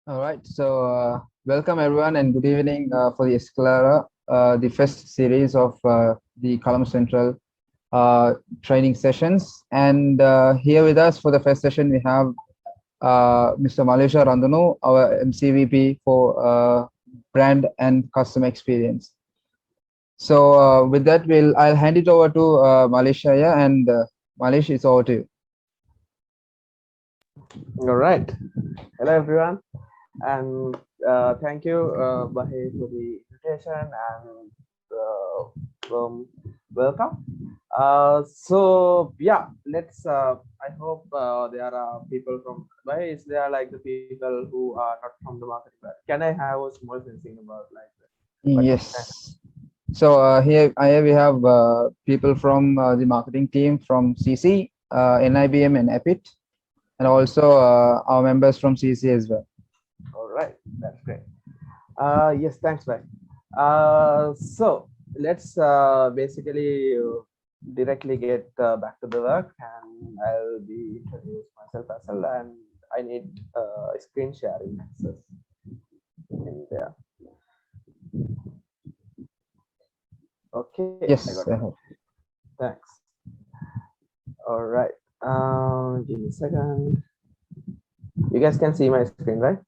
All right, so welcome everyone and good evening for the Escalera, the first series of the Column Central training sessions. And here with us for the first session, we have Mr. Maleesha Randunu, our MCVP for brand and customer experience. So with that, I'll hand it over to Maleesha, yeah, and Maleesha, it's over to you. All right. Hello, everyone, and thank you, Bahe, for the invitation and welcome. Let's. I hope there are people from Bahe. Is there like the people who are not from the marketing side? Can I have a small sensing about like what kind of Yes. So here we have people from the marketing team from CC, NIBM, and EPIT, and also our members from CC as well. All right, that's great. Yes, thanks, bye. So let's basically directly get back to the work, and I'll be introduce myself as well. And I need screen sharing access in there. Okay, I got Yes, it. Thanks. All right. Give me a second. You guys can see my screen, right?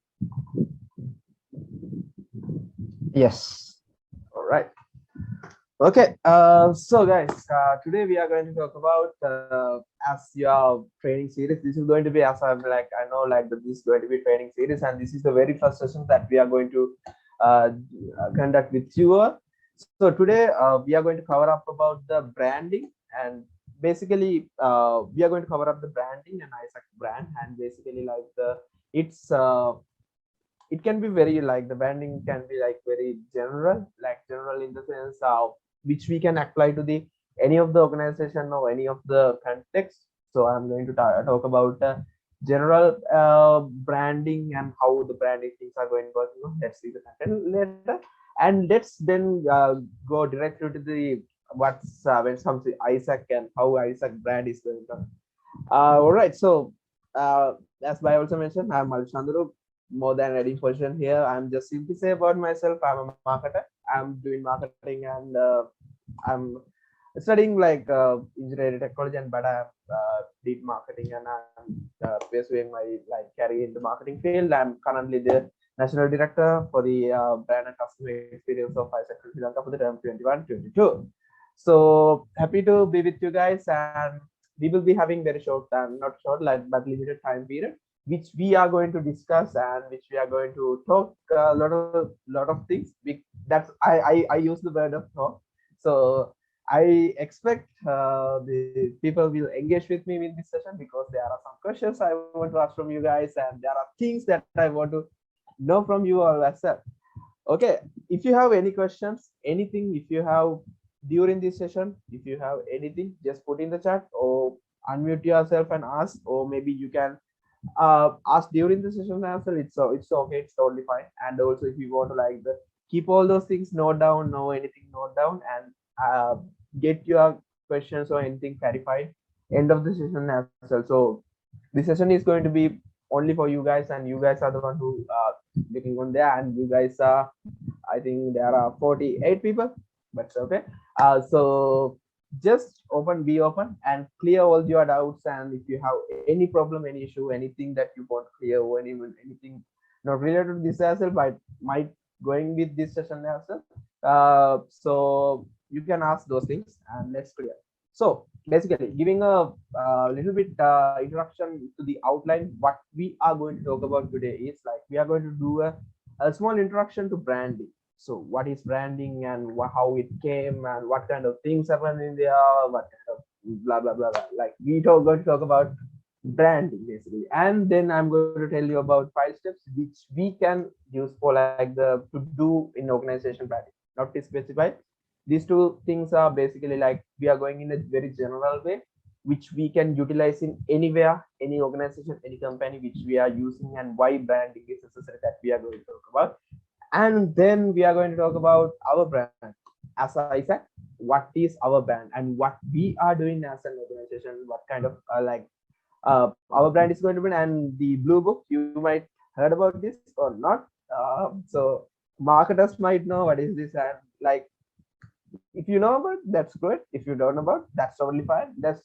yes, All right. Okay, so guys, today we are going to talk about as your training series. This is going to be as I'm like I know like this is going to be training series, and this is the very first session that we are going to uh, conduct with you all. So today we are going to cover up about the branding and basically we are going to cover up the branding and AIESEC brand and basically like the it's it can be very like the branding can be like very general like general in the sense of which we can apply to the any of the organization or any of the context. So I'm going to talk about general branding and how the branding things are going to work. Let's see the content later, and let's then go directly to the what's when it comes to AIESEC and how AIESEC brand is going to. All right, so as I also mentioned, I'm Maleesha. More than any position here, I'm just simply say about myself. I'm a marketer. I'm doing marketing and I'm studying like engineering technology, and but I did marketing and I'm pursuing my like career in the marketing field. I'm currently the national director for the brand and customer experience of AIESEC Sri Lanka for the term 21-22. So happy to be with you guys, and we will be having very short time, not short like but limited time period which we are going to discuss and which we are going to talk a lot of things. That's I use the word of talk. So I expect the people will engage with me in this session because there are some questions I want to ask from you guys, and there are things that I want to know from you all as well. Okay, if you have any questions, anything, if you have during this session, if you have anything, just put in the chat or unmute yourself and ask, or maybe you can ask during the session as well. It's okay, it's totally fine. And also if you want to like the keep all those things note down, know anything note down, and get your questions or anything clarified end of the session as well. So this session is going to be only for you guys, and you guys are the one who looking on there, and you guys are, I think there are 48 people, but okay. So just be open and clear all your doubts, and if you have any problem, any issue, anything that you want clear, or anything not related to this as well, but might going with this session as well. So you can ask those things and let's clear. So basically giving a little bit introduction to the outline, what we are going to talk about today is like we are going to do a small introduction to branding. So what is branding and how it came and what kind of things happen in there, what kind of blah blah blah, blah. Like going to talk about branding basically, and then I'm going to tell you about 5 steps which we can use for like the to do in organization branding, not to specify. These two things are basically like we are going in a very general way which we can utilize in anywhere, any organization, any company which we are using, and why branding is necessary, that we are going to talk about. And then we are going to talk about our brand. As I said, what is our brand and what we are doing as an organization, what kind of our brand is going to be. And the blue book, you might heard about this or not. So marketers might know what is this, and like if you know about, that's good. If you don't know about, that's totally fine. Let's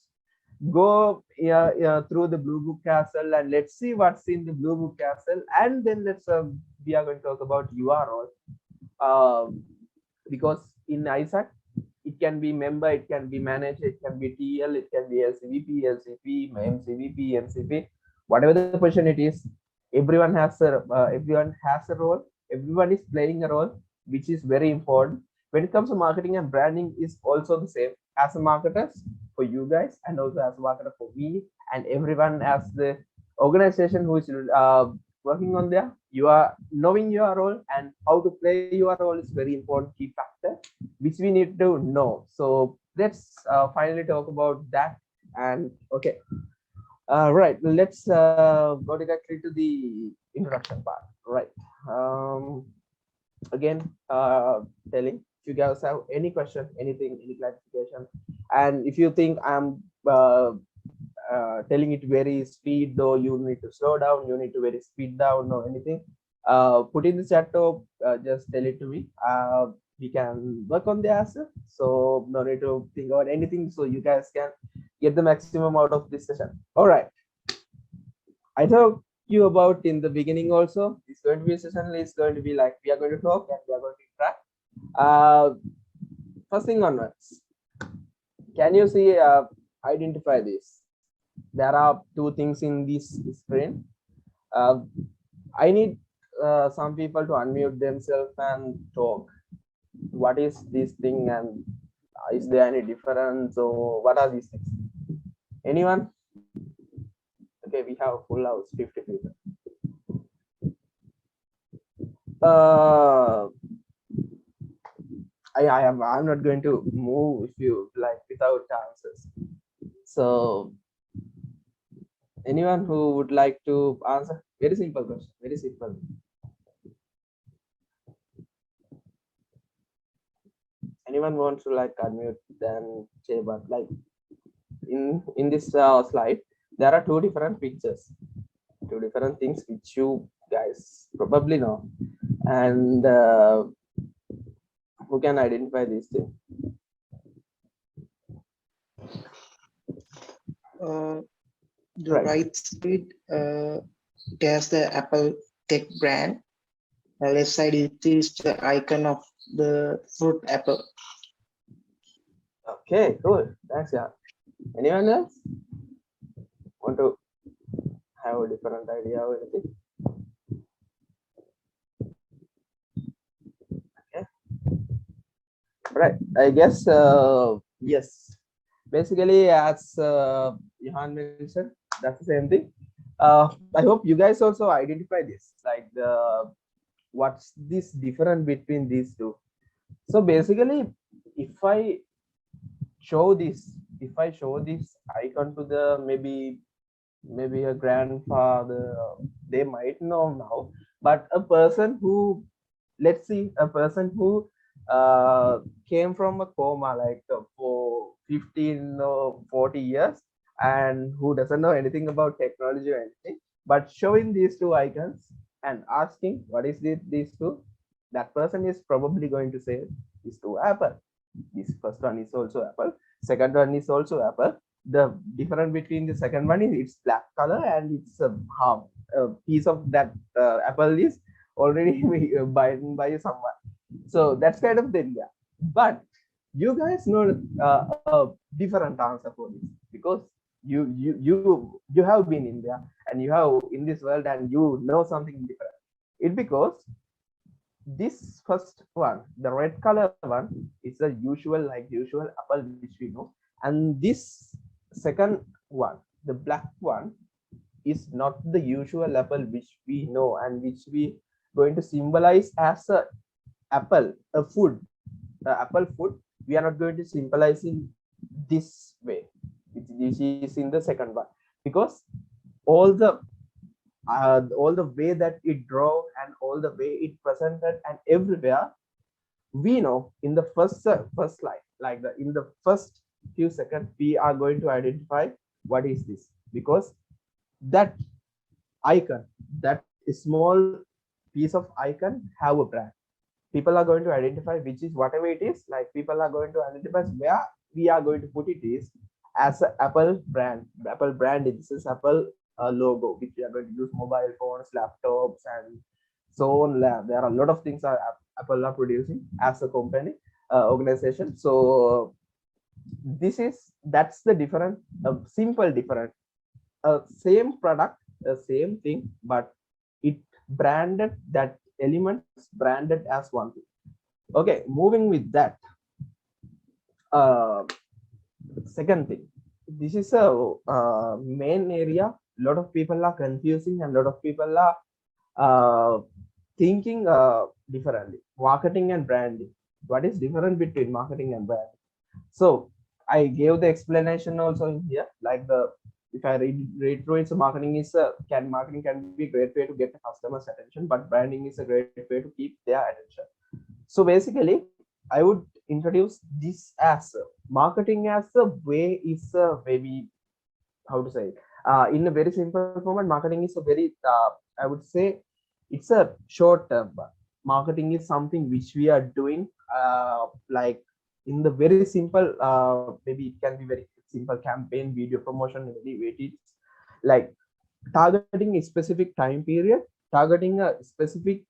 go, through the Blue Book Castle, and let's see what's in the Blue Book Castle, and then let's we are going to talk about URL. Because in AIESEC, it can be member, it can be manager, it can be TL, it can be LCVP, LCP, MCVP, MCP, whatever the position it is. Everyone has a role. Everyone is playing a role, which is very important. When it comes to marketing and branding, is also the same as a marketer for you guys, and also as a marketer for me, and everyone as the organization who is working on there. You are knowing your role, and how to play your role is very important key factor which we need to know. So let's finally talk about that. And okay, right, let's go directly to the introduction part. Right. Again, telling if you guys have any question, anything, any clarification, and if you think I'm telling it very speed, though you need to slow down, you need to very speed down or anything, put in the chat, or just tell it to me. We can work on the answer, so no need to think about anything, so you guys can get the maximum out of this session. All right, I talked you about in the beginning also. It's going to be a session, it's going to be like we are going to talk and we are going to interact. First thing onwards, can you see, identify this? There are two things in this screen. I need some people to unmute themselves and talk. What is this thing, and is there any difference, or what are these things? Anyone? Okay, we have full house, 50 people. I'm not going to move if you like without answers. So anyone who would like to answer? Very simple question, very simple. Anyone wants to like unmute, then say, but like in this slide, there are two different pictures, two different things which you guys probably know, and who can identify these things? The right side has the Apple Tech brand. The left side is the icon of the fruit apple. Okay, cool. Thanks, yeah. Anyone else want to have a different idea or anything? Okay. Right. I guess yes. Basically, as Johan mentioned, that's the same thing. I hope you guys also identify this, like what's this difference between these two. So basically, if I show this icon to the maybe a grandfather, they might know now, but a person who, let's see, a person who came from a coma like for 15 or 40 years, and who doesn't know anything about technology or anything, but showing these two icons and asking what is these two, that person is probably going to say these two Apple. This first one is also Apple, second one is also Apple. The difference between the second one is it's black color, and it's a piece of that apple is already bitten by someone. So that's kind of thing, yeah. But you guys know a different answer for this, because you have been in there, and you have in this world, and you know something different. It because this first one, the red color one, is the usual apple which we know, and this second one, the black one, is not the usual apple which we know and which we going to symbolize as a apple, a food, apple food. We are not going to symbolize in this way, which is in the second one, because all the way that it draw, and all the way it presented, and everywhere, we know in the first slide, like in the first few seconds, we are going to identify what is this, because that icon, that a small piece of icon have a brand. People are going to identify which is whatever it is. Like people are going to identify where we are going to put it is as a Apple brand. Apple brand is this Apple logo, which we are going to use mobile phones, laptops, and so on. There are a lot of things are Apple are producing as a company organization. So that's the different, simple different, same product, same thing, but it branded, that elements branded as one thing. Okay, moving with that. uh, Second thing, this is a main area. A lot of people are confusing and a lot of people are thinking differently. Marketing and branding, what is different between marketing and branding? So I gave the explanation also in here. Like the, if I read through it, so marketing can be a great way to get the customer's attention, but branding is a great way to keep their attention. So basically, I would introduce this as marketing as a way is maybe, how to say it, in a very simple format. Marketing is a very, I would say, it's a short term. Marketing is something which we are doing, like in the very simple, maybe it can be very simple campaign, video promotion, very way it is like targeting a specific time period, targeting a specific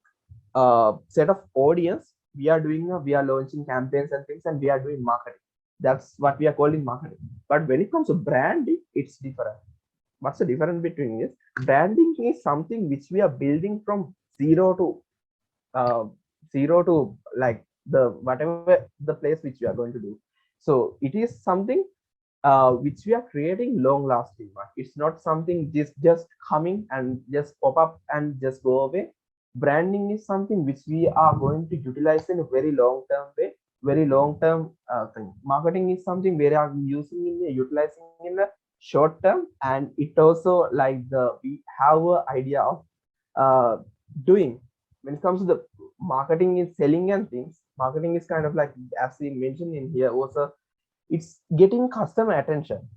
set of audience. We are doing we are launching campaigns and things, and we are doing marketing. That's what we are calling marketing. But when it comes to branding, it's different. What's the difference between this? Branding is something which we are building from zero to uh, zero to like the whatever the place which we are going to do. So it is something which we are creating long lasting one. It's not something just coming and just pop up and just go away. Branding is something which we are going to utilize in a very long term way, very long term thing. Marketing is something where are using in utilizing in a short term, and it also like the we have a idea of doing. When it comes to the marketing is selling and things, marketing is kind of like, as we mentioned in here also, it's getting customer attention.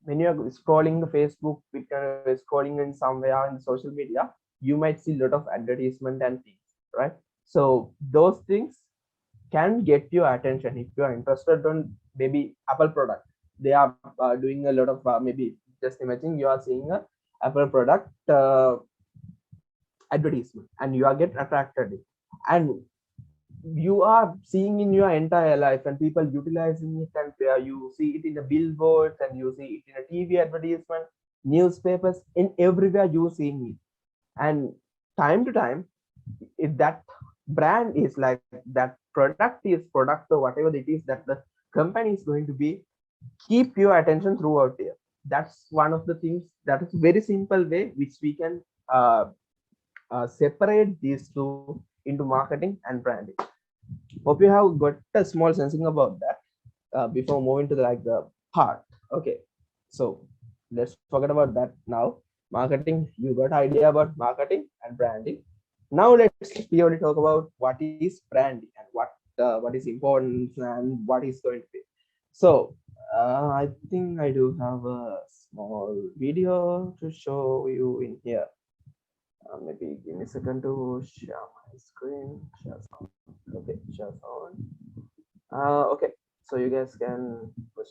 When you're scrolling the Facebook, scrolling in somewhere in social media, you might see a lot of advertisement and things, right? So those things can get your attention if you are interested on maybe Apple product. They are doing a lot of maybe, just imagine you are seeing a Apple product advertisement and you are get attracted, and you are seeing in your entire life and people utilizing it, and you see it in the billboards and you see it in a TV advertisement, newspapers, in everywhere you seeing it. And time to time, if that brand is like that product or whatever it is that the company is going to be, keep your attention throughout there. That's one of the things, that is very simple way which we can separate these two into marketing and branding. Hope you have got a small sensing about that before moving to the, like the part. Okay, so let's forget about that now. Marketing, you got idea about marketing and branding. Now let's purely talk about what is branding and what is important and what is going to be. So I think I do have a small video to show you in here. Maybe give me a second to share my screen. Share sound. Okay, share sound. Okay, so you guys can push.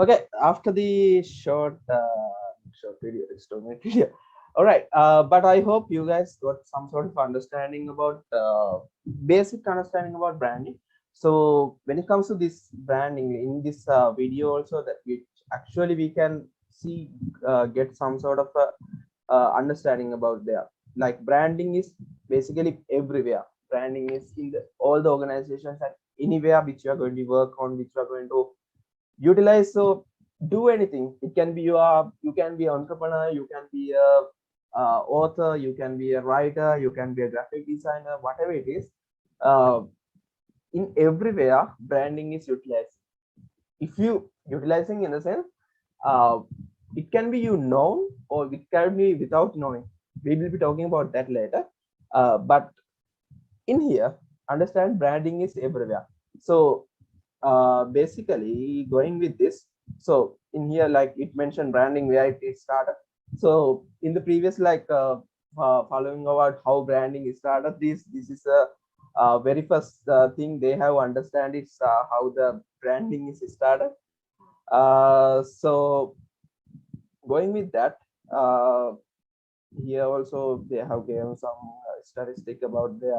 Okay, after the short video, it's 2 minute video. All right, but I hope you guys got some sort of understanding about basic understanding about branding. So when it comes to this branding in this video, also that we actually we can see get some sort of understanding about there. Like branding is basically everywhere. Branding is in all the organizations and anywhere which you are going to work on, which you are going to utilize. So do anything. It can be you can be an entrepreneur, you can be a author, you can be a writer, you can be a graphic designer, whatever it is. uh, in everywhere branding is utilized. If you utilizing in the sense, uh, it can be you known or it can be without knowing. We will be talking about that later. But in here, understand branding is everywhere. So basically going with this, so in here like it mentioned branding where it started. So in the previous following about how branding is started, this is a very first thing they have understand is how the branding is started. So going with that, uh, here also they have given some statistic about their,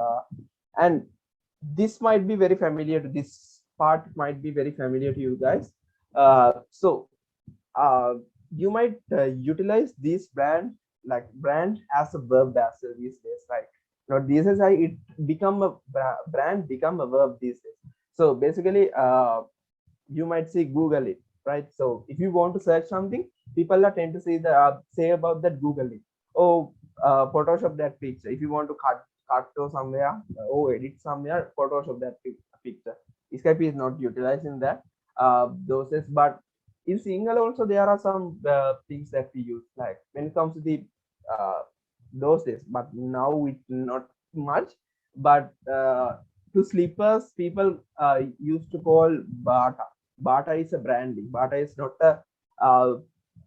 and this might be very familiar to this part might be very familiar to you guys. So uh, you might utilize this brand as a verb as these days, right? Now this is how it become a brand become a verb these days. So basically you might say Google it, right? So if you want to search something, people are tend to say the say about that Google it. Oh, Photoshop that picture. If you want to cut to somewhere, edit somewhere, Photoshop that picture. Escape is not utilizing that those is, but in single also there are some things that we use like when it comes to the uh, those days, but now it not much. But to slippers, people used to call Bata. Bata is a branding. Bata is not uh,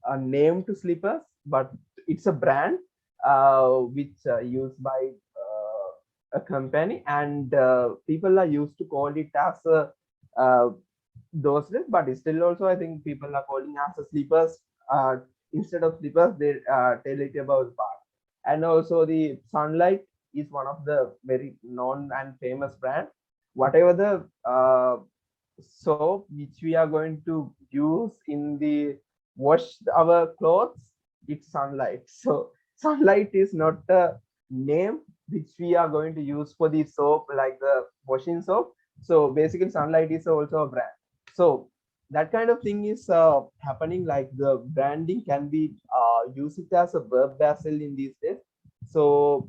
a name to slippers, but it's a brand which used by a company, and people are used to call it as a those days. But still, also I think people are calling as a slippers. Instead of slippers, they tell it about bar. And also the Sunlight is one of the very known and famous brand. Whatever the soap which we are going to use in the wash our clothes, it's Sunlight. So Sunlight is not a name which we are going to use for the soap like the washing soap. So basically Sunlight is also a brand. So that kind of thing is happening, like the branding can be used as a verb vessel in these days. So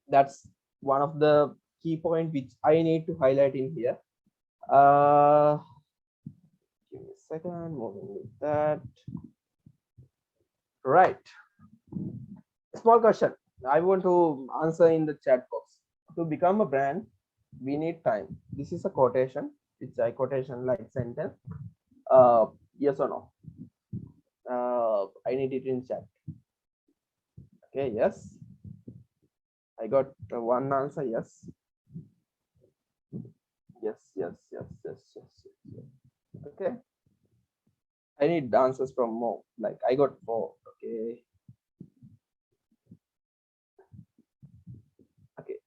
that's one of the key point which I need to highlight in here. uh Give me a second, moving with that. Right, small question I want to answer in the chat box. To become a brand, we need time. This is a quotation. It's a quotation like sentence. Yes or no? I need it in chat. Okay, yes. I got one answer. Yes. Yes, yes, yes, yes, yes, yes. Okay. I need answers from more. Like I got 4. Okay. Okay.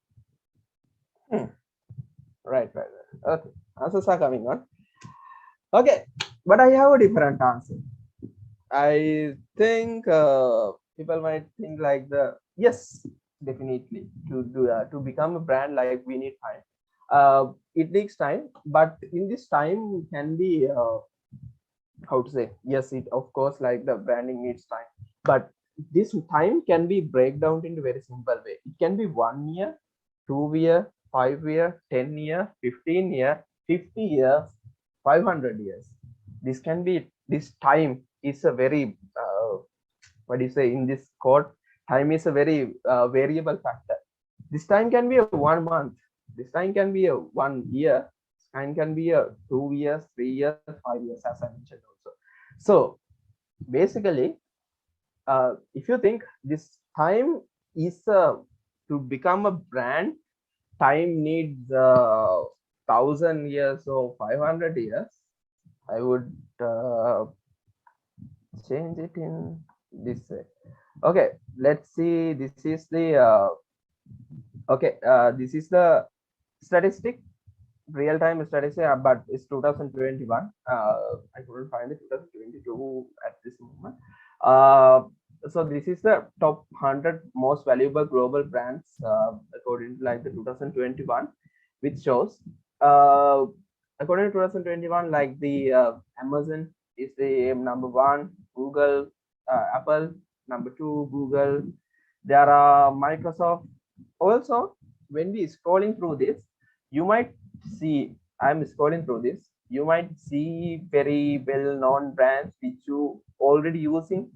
Right, right, right. Okay. Answers are coming on. Okay. But I have a different answer. I think people might think like the yes, definitely to become a brand, like we need time. It takes time, but in this time can be how to say, yes, it of course like the branding needs time, but this time can be break down into very simple way. It can be 1 year, 2 year, 5 year, 10 year, 15 year, 50 years, 500 years. This can be, this time is a very what do you say in this quote, time is a very variable factor. This time can be a 1 month, this time can be a 1 year, time can be a 2 years, 3 years, 5 years, as I mentioned also. So basically if you think this time is to become a brand, time needs 1,000 years or 500 years. I would change it in this way. Okay, let's see. This is the okay. This is the statistic, real-time statistic, but it's 2021. I couldn't find it 2022 at this moment. Uh, so this is the top 100 most valuable global brands according to like the 2021, which shows uh, according to 2021, like the Amazon is the number one, Google, Apple number two, Google. There are Microsoft. Also, when we scrolling through this, you might see, I'm scrolling through this, you might see very well-known brands which you already using,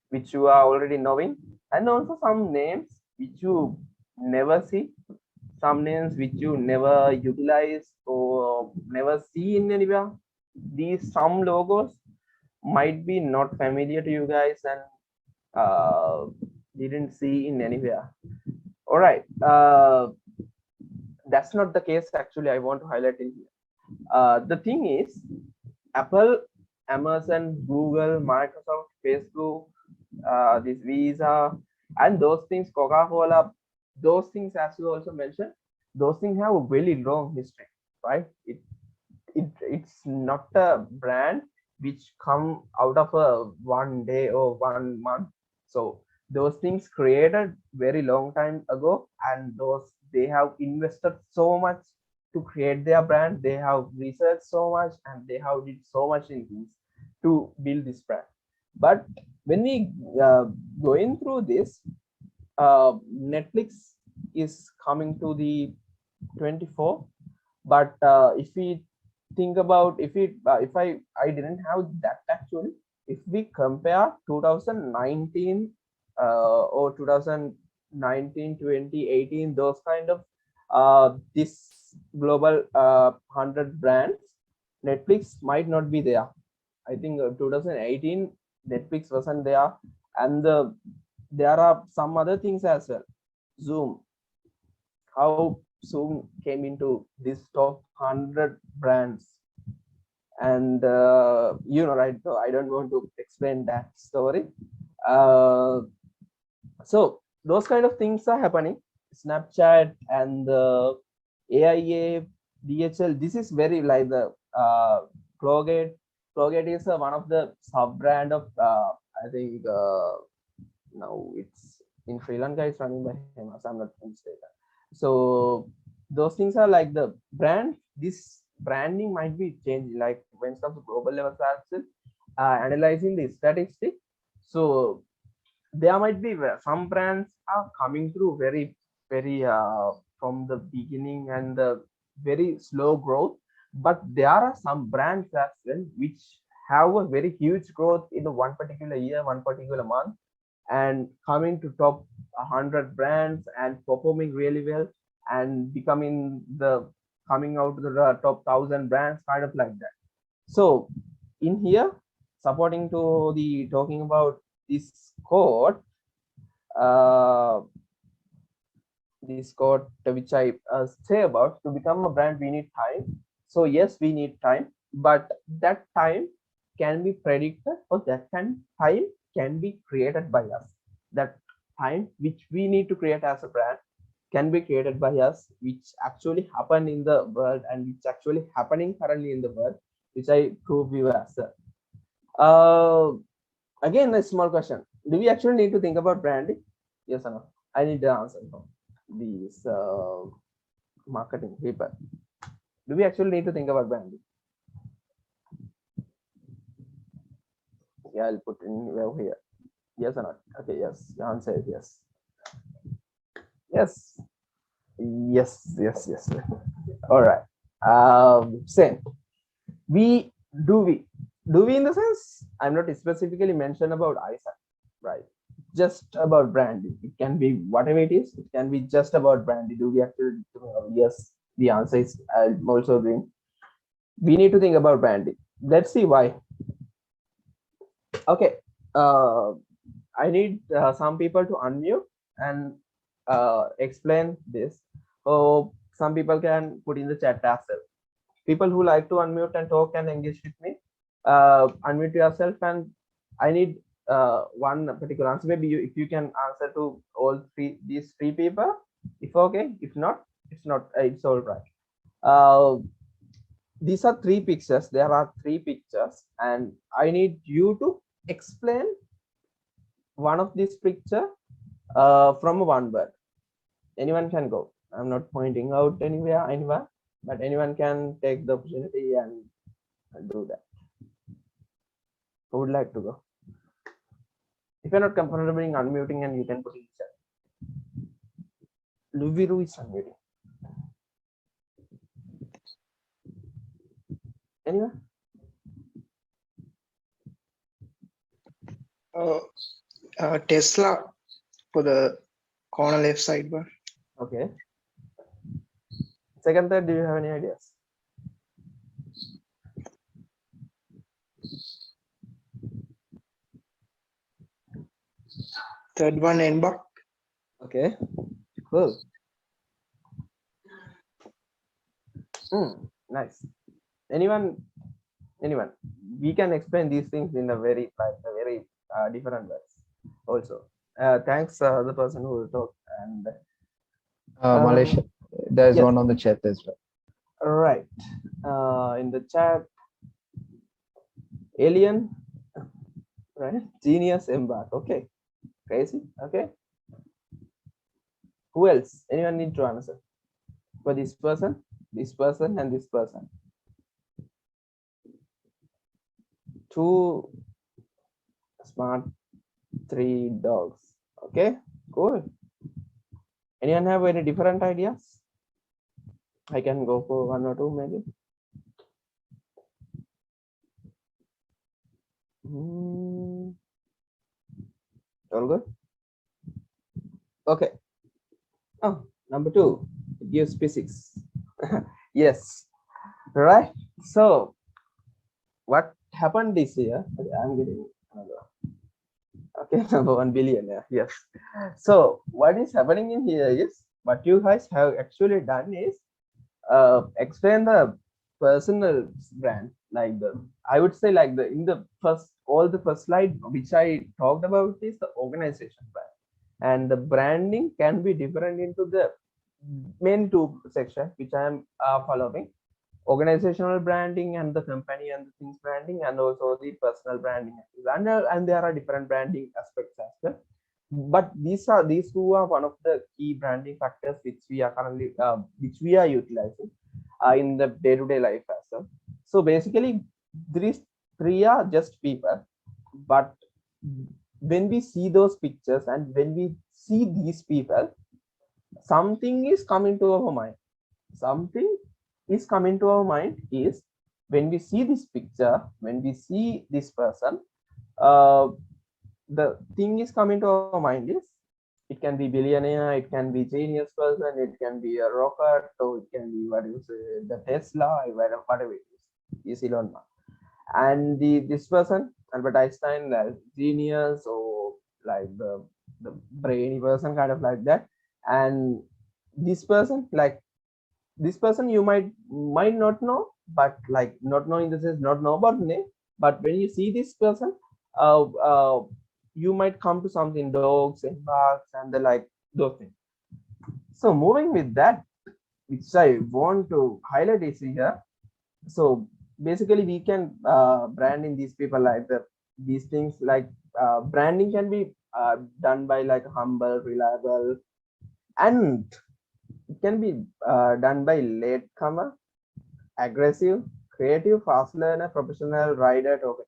which you are already knowing, and also some names which you never see, some names which you never utilize or never see in anywhere. These some logos might be not familiar to you guys and didn't see in anywhere. All right, that's not the case. Actually, I want to highlight in here. The thing is, Apple, Amazon, Google, Microsoft, Facebook, this Visa, and those things, Coca-Cola, those things, as you also mentioned, those things have a really long history, right? It's not a brand which come out of a one day or 1 month. So those things created very long time ago, and those they have invested so much to create their brand. They have researched so much and they have did so much in things to build this brand. But when we going through this, Netflix is coming to the 24. But if we think about, if I didn't have that actually, if we compare 2019 or 2019, 2018, those kind of this global 100 brands, Netflix might not be there. I think 2018 Netflix wasn't there, and there are some other things as well. Zoom, how Zoom came into this top 100 brands, and right, so I don't want to explain that story. uh, so those kind of things are happening. Snapchat and the AIA, DHL, this is very like the Colgate. Colgate is one of the sub brand of I think now it's in Sri Lanka, it's running by him, I'm not mistaken. So those things are like the brand. This branding might be changed, like when it comes to global level as analyzing the statistic. So there might be some brands are coming through very from the beginning and the very slow growth, but there are some brands as well which have a very huge growth in the one particular year, one particular month, and coming to top 100 brands and performing really well and becoming the coming out to the top 1,000 brands, kind of like that. So in here, supporting to the talking about this quote, uh, this quote which I say about, to become a brand we need time. So yes, we need time, but that time can be predicted, or that time can be created by us. That time which we need to create as a brand can be created by us, which actually happen in the world and which actually happening currently in the world, which I prove you as well. Again, a small question: do we actually need to think about branding? Yes or no? I need the answer from these marketing people. Do we actually need to think about branding? Yeah, I'll put in over here. Yes or not? Okay, yes. The answer is yes. Yes. Yes. All right. Same. We in the sense, I'm not specifically mentioned about AIESEC, right? Just about branding. It can be whatever it is. It can be just about branding. Do we actually? Yes. The answer is I'm also agreeing. We need to think about branding. Let's see why. Okay. I need some people to unmute and explain this. So some people can put in the chat as well. People who like to unmute and talk and engage with me, unmute yourself, and I need one particular answer. Maybe if you can answer to all these three people, if okay. If not, it's not. It's all right. These are three pictures. There are three pictures, and I need you to explain one of these picture from one word. Anyone can go. I'm not pointing out anywhere, but anyone can take the opportunity and do that. Who would like to go? If you're not comfortable in unmuting, and you can put it in chat. Luviru is unmuting. Anyone? Tesla for the corner left sidebar. Okay. Second, third, do you have any ideas? Third one, inbox. Okay, cool. Nice. Anyone? We can explain these things in a very different ways. Also, thanks the person who talked, and Maleesha, there's yes. one on the chat as well. Right. In the chat, alien, right? Genius embark. Okay. Crazy. Okay. Who else? Anyone need to answer? For this person, and this person. Two smart, three dogs. Okay, cool. Anyone have any different ideas? I can go for one or two maybe. All good. Okay. Oh, number two, it gives physics. Yes, right. So what happened this year? I'm getting another. Okay, number 1 billion. Yes. So what is happening in here is, what you guys have actually done is explain the personal brand, like I would say, like in the first slide which I talked about is the organization brand, and the branding can be different into the main two sections which I am following: organizational branding and the company and the things branding, and also the personal branding, and there are different branding aspects as well. But these two are one of the key branding factors which we are currently which we are utilizing in the day-to-day life as well. So basically these three are just people, but when we see those pictures and when we see these people, something is coming to our mind. Something is coming to our mind is, when we see this picture, when we see this person, the thing is coming to our mind is, it can be billionaire, it can be genius person, it can be a rocket, or it can be what you say, the Tesla, whatever it is Elon Musk. And this person, Albert Einstein, like genius, or like the brainy person, kind of like that. And this person, you might not know, but like not know in the sense, not know about name, but when you see this person, you might come to something, dogs and barks and the like, those things. So moving with that, which I want to highlight is here. So basically we can brand in these people, like these things, like branding can be done by like humble, reliable, and it can be done by latecomer, aggressive, creative, fast learner, professional, rider, token.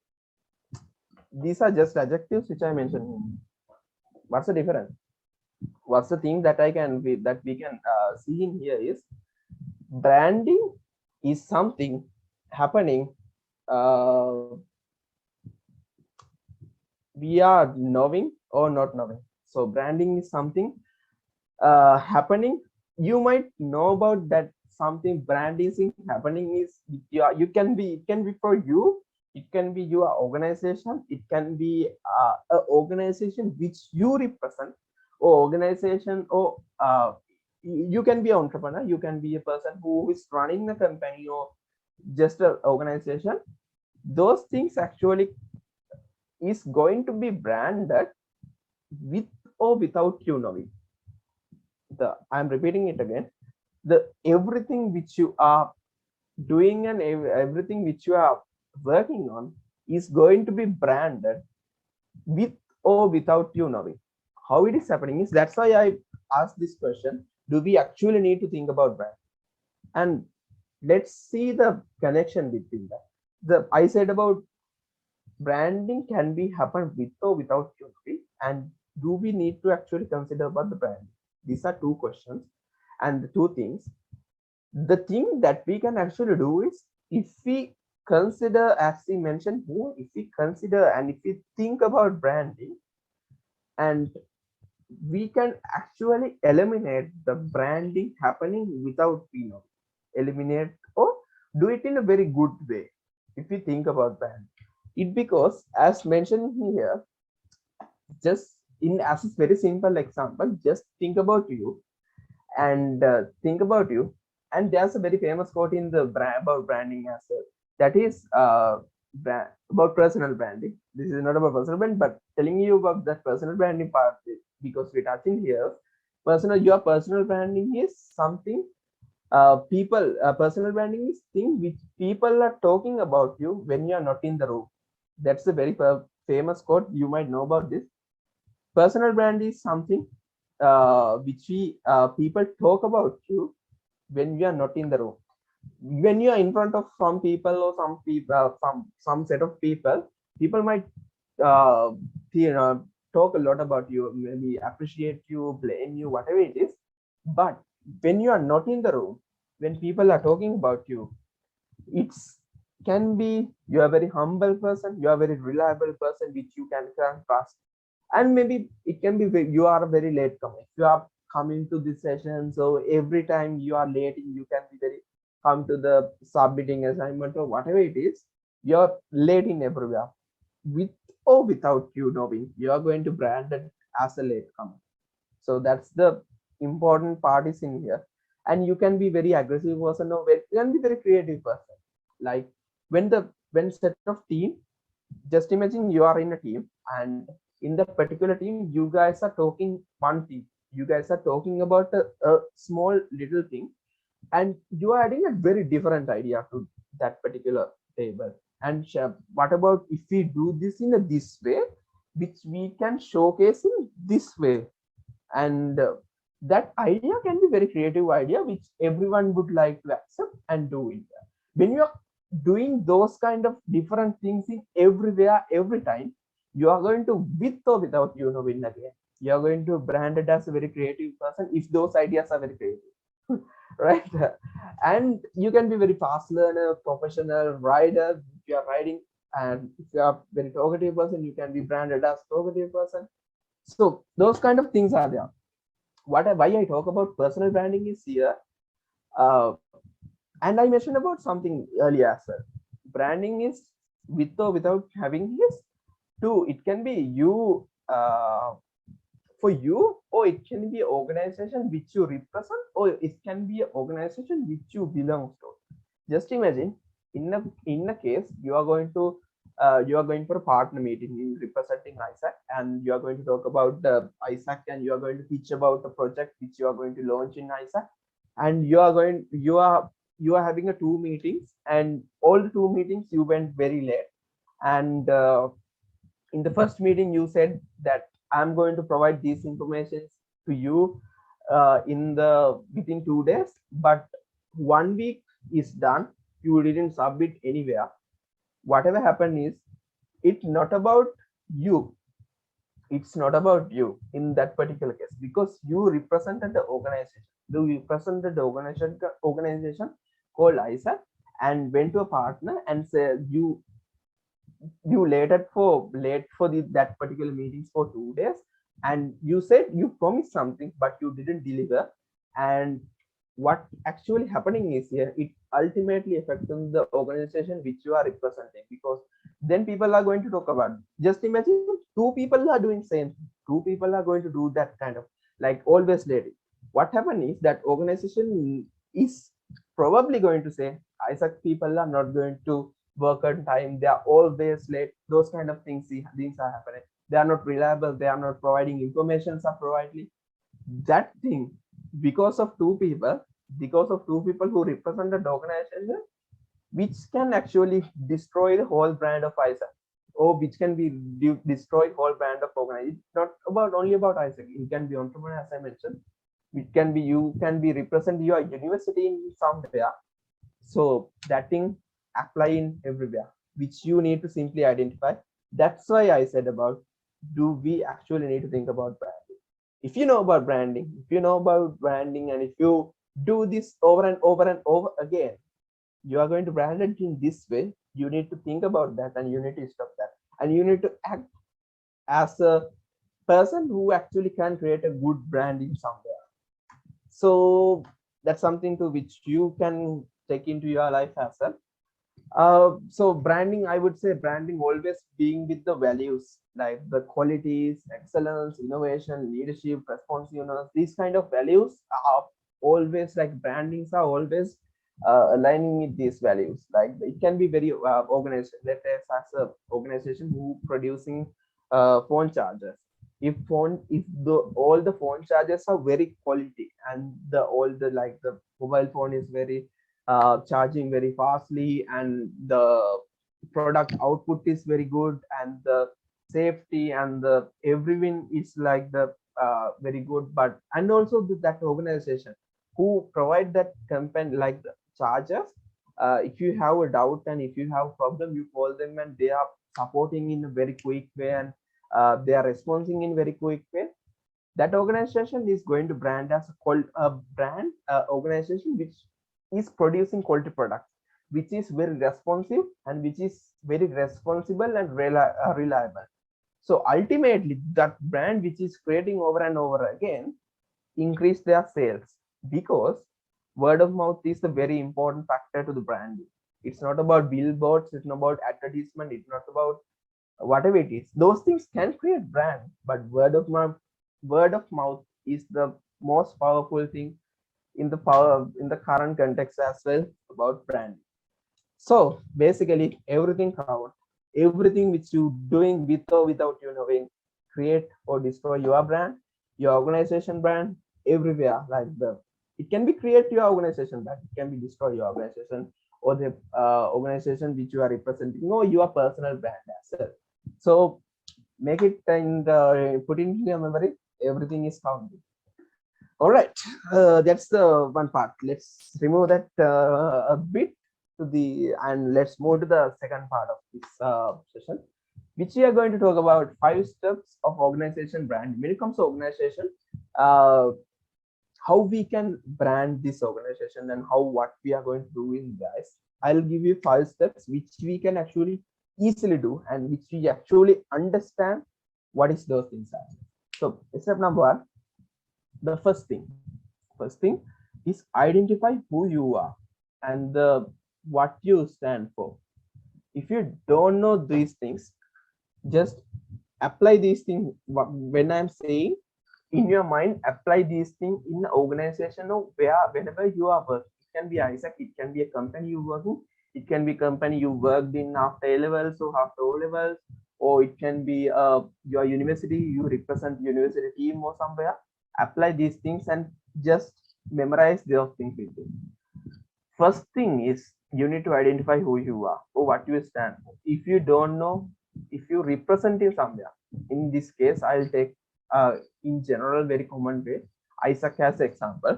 These are just adjectives which I mentioned. What's the difference? What's the thing that we can see in here is, branding is something happening. We are knowing or not knowing. So branding is something happening. You might know about that something branding happening is, you can be, it can be for you, it can be your organization, it can be an organization which you represent, or organization, or you can be an entrepreneur, you can be a person who is running a company, or just an organization. those things actually is going to be branded with or without you knowing. I'm repeating it again. The everything which you are doing and everything which you are working on is going to be branded with or without you knowing. How it is happening is, that's why I asked this question: do we actually need to think about brand? And let's see the connection between that. I said about branding can be happen with or without you knowing, and do we need to actually consider about the brand? These are two questions, and the two things. The thing that we can actually do is, if we consider, as we mentioned here, if we consider and if we think about branding, and we can actually eliminate the branding happening without we know, eliminate or do it in a very good way. If we think about brand it, because as mentioned here, just in as a very simple example, just think about you and think about you. And there's a very famous quote in the brand about branding as well. That is about personal branding. This is not about personal brand, but telling you about that personal branding part, because we're touching here. Your personal branding is something personal branding is thing which people are talking about you when you are not in the room. That's a very famous quote. You might know about this. Personal brand is something which we people talk about you when you are not in the room. When you are in front of some people or some people, some set of people, people might uh, talk a lot about you, maybe appreciate you, blame you, whatever it is. But when you are not in the room, when people are talking about you, it's can be you are a very humble person, you are a very reliable person which you can trust. And maybe it can be you are a very late comer, if you are coming to this session, so every time you are late, you can be very come to the submitting assignment or whatever it is, you're late in everywhere. With or without you knowing, you are going to brand it as a late comer. So that's the important part is in here. And you can be very aggressive person, or you can be very creative person. Like when set of team, just imagine you are in a team, and in that particular team you guys are talking one thing, you guys are talking about a small little thing, and you are adding a very different idea to that particular table. And what about if we do this in a this way, which we can showcase in this way? And that idea can be very creative idea which everyone would like to accept and do it. When you are doing those kind of different things in everywhere every time, you are going to, with or without you know win again, you are going to brand it as a very creative person if those ideas are very creative. Right. And you can be very fast learner, professional rider if you are riding. And if you are very talkative person, you can be branded as talkative person. So those kind of things are there. Why I talk about personal branding is here, uh, and I mentioned about something earlier as well. Branding is with or without having this too. It can be you for you, or it can be an organization which you represent, or it can be an organization which you belong to. Just imagine, in a case you are going for a partner meeting in representing AIESEC, and you are going to talk about the AIESEC, and you are going to pitch about the project which you are going to launch in AIESEC. And you are having a two meetings, and all the two meetings you went very late. And in the first meeting you said that I'm going to provide these information to you in the within 2 days, but 1 week is done, you didn't submit anywhere. Whatever happened is, it's not about you, it's not about you in that particular case, because you represented the organization, you represented the organization called AIESEC, and went to a partner and said you late for that particular meetings for 2 days, and you said you promised something but you didn't deliver. And what actually happening is here, it ultimately affects the organization which you are representing, because then people are going to talk about, just imagine two people are doing same, two people are going to do that kind of, like always late. What happened is that organization is probably going to say, AIESEC people are not going to work on time, they are always late. Those kind of things are happening. They are not reliable, they are not providing information appropriately. That thing, because of two people who represent the organization, which can actually destroy the whole brand of AIESEC, or which can be destroy whole brand of organization. It's not about only about AIESEC. It can be entrepreneur, as I mentioned. It can be, you can be represent your university in somewhere. So that thing apply in everywhere, which you need to simply identify. That's why I said about, do we actually need to think about branding? If you know about branding, and if you do this over and over and over again, you are going to brand it in this way. You need to think about that, and you need to stop that, and you need to act as a person who actually can create a good brand in somewhere. So that's something to which you can take into your life as well. So branding, I would say branding always being with the values, like the qualities, excellence, innovation, leadership, responsiveness. These kind of values are always, like, brandings are always aligning with these values. Like, it can be very organized. Let's say as a organization who producing phone chargers. If all the phone chargers are very quality, and the mobile phone is very charging very fastly, and the product output is very good, and the safety and the everyone is like the very good, but and also that organization who provide that company like the chargers, if you have a doubt and if you have problem, you call them and they are supporting in a very quick way, and they are responding in very quick way. That organization is going to brand as a brand organization which is producing quality products, which is very responsive and which is very responsible and reliable. So ultimately, that brand which is creating over and over again increase their sales, because word of mouth is a very important factor to the branding. It's not about billboards, it's not about advertisement, it's not about whatever it is. Those things can create brand, but word of mouth is the most powerful thing in the current context as well about brand. So basically, everything covered, everything which you doing with or without you knowing, create or destroy your brand, your organization brand, everywhere. Like, the it can be create your organization brand, it can be destroy your organization, or the organization which you are representing, or your personal brand as well. So make it and put it in your memory. Everything is counted. All right, that's the one part. Let's remove that a bit to the, and let's move to the second part of this session, which we are going to talk about 5 steps of organization brand. When it comes to organization, uh, how we can brand this organization and how what we are going to do in guys. I'll give you 5 steps which we can actually easily do, and which we actually understand what is those things are. So step number 1, the first thing is identify who you are and what you stand for. If you don't know these things, just apply these things. When I'm saying, in your mind, apply these things in the organization or whenever you are working. It can be AIESEC, it can be a company you work in, it can be company you worked in after A levels or after O levels, or it can be your university, you represent university team or somewhere. Apply these things and just memorize those things with you. First thing is, you need to identify who you are or what you stand for. If you don't know, if you represent in somewhere, in this case I'll take in general very common way AIESEC as example.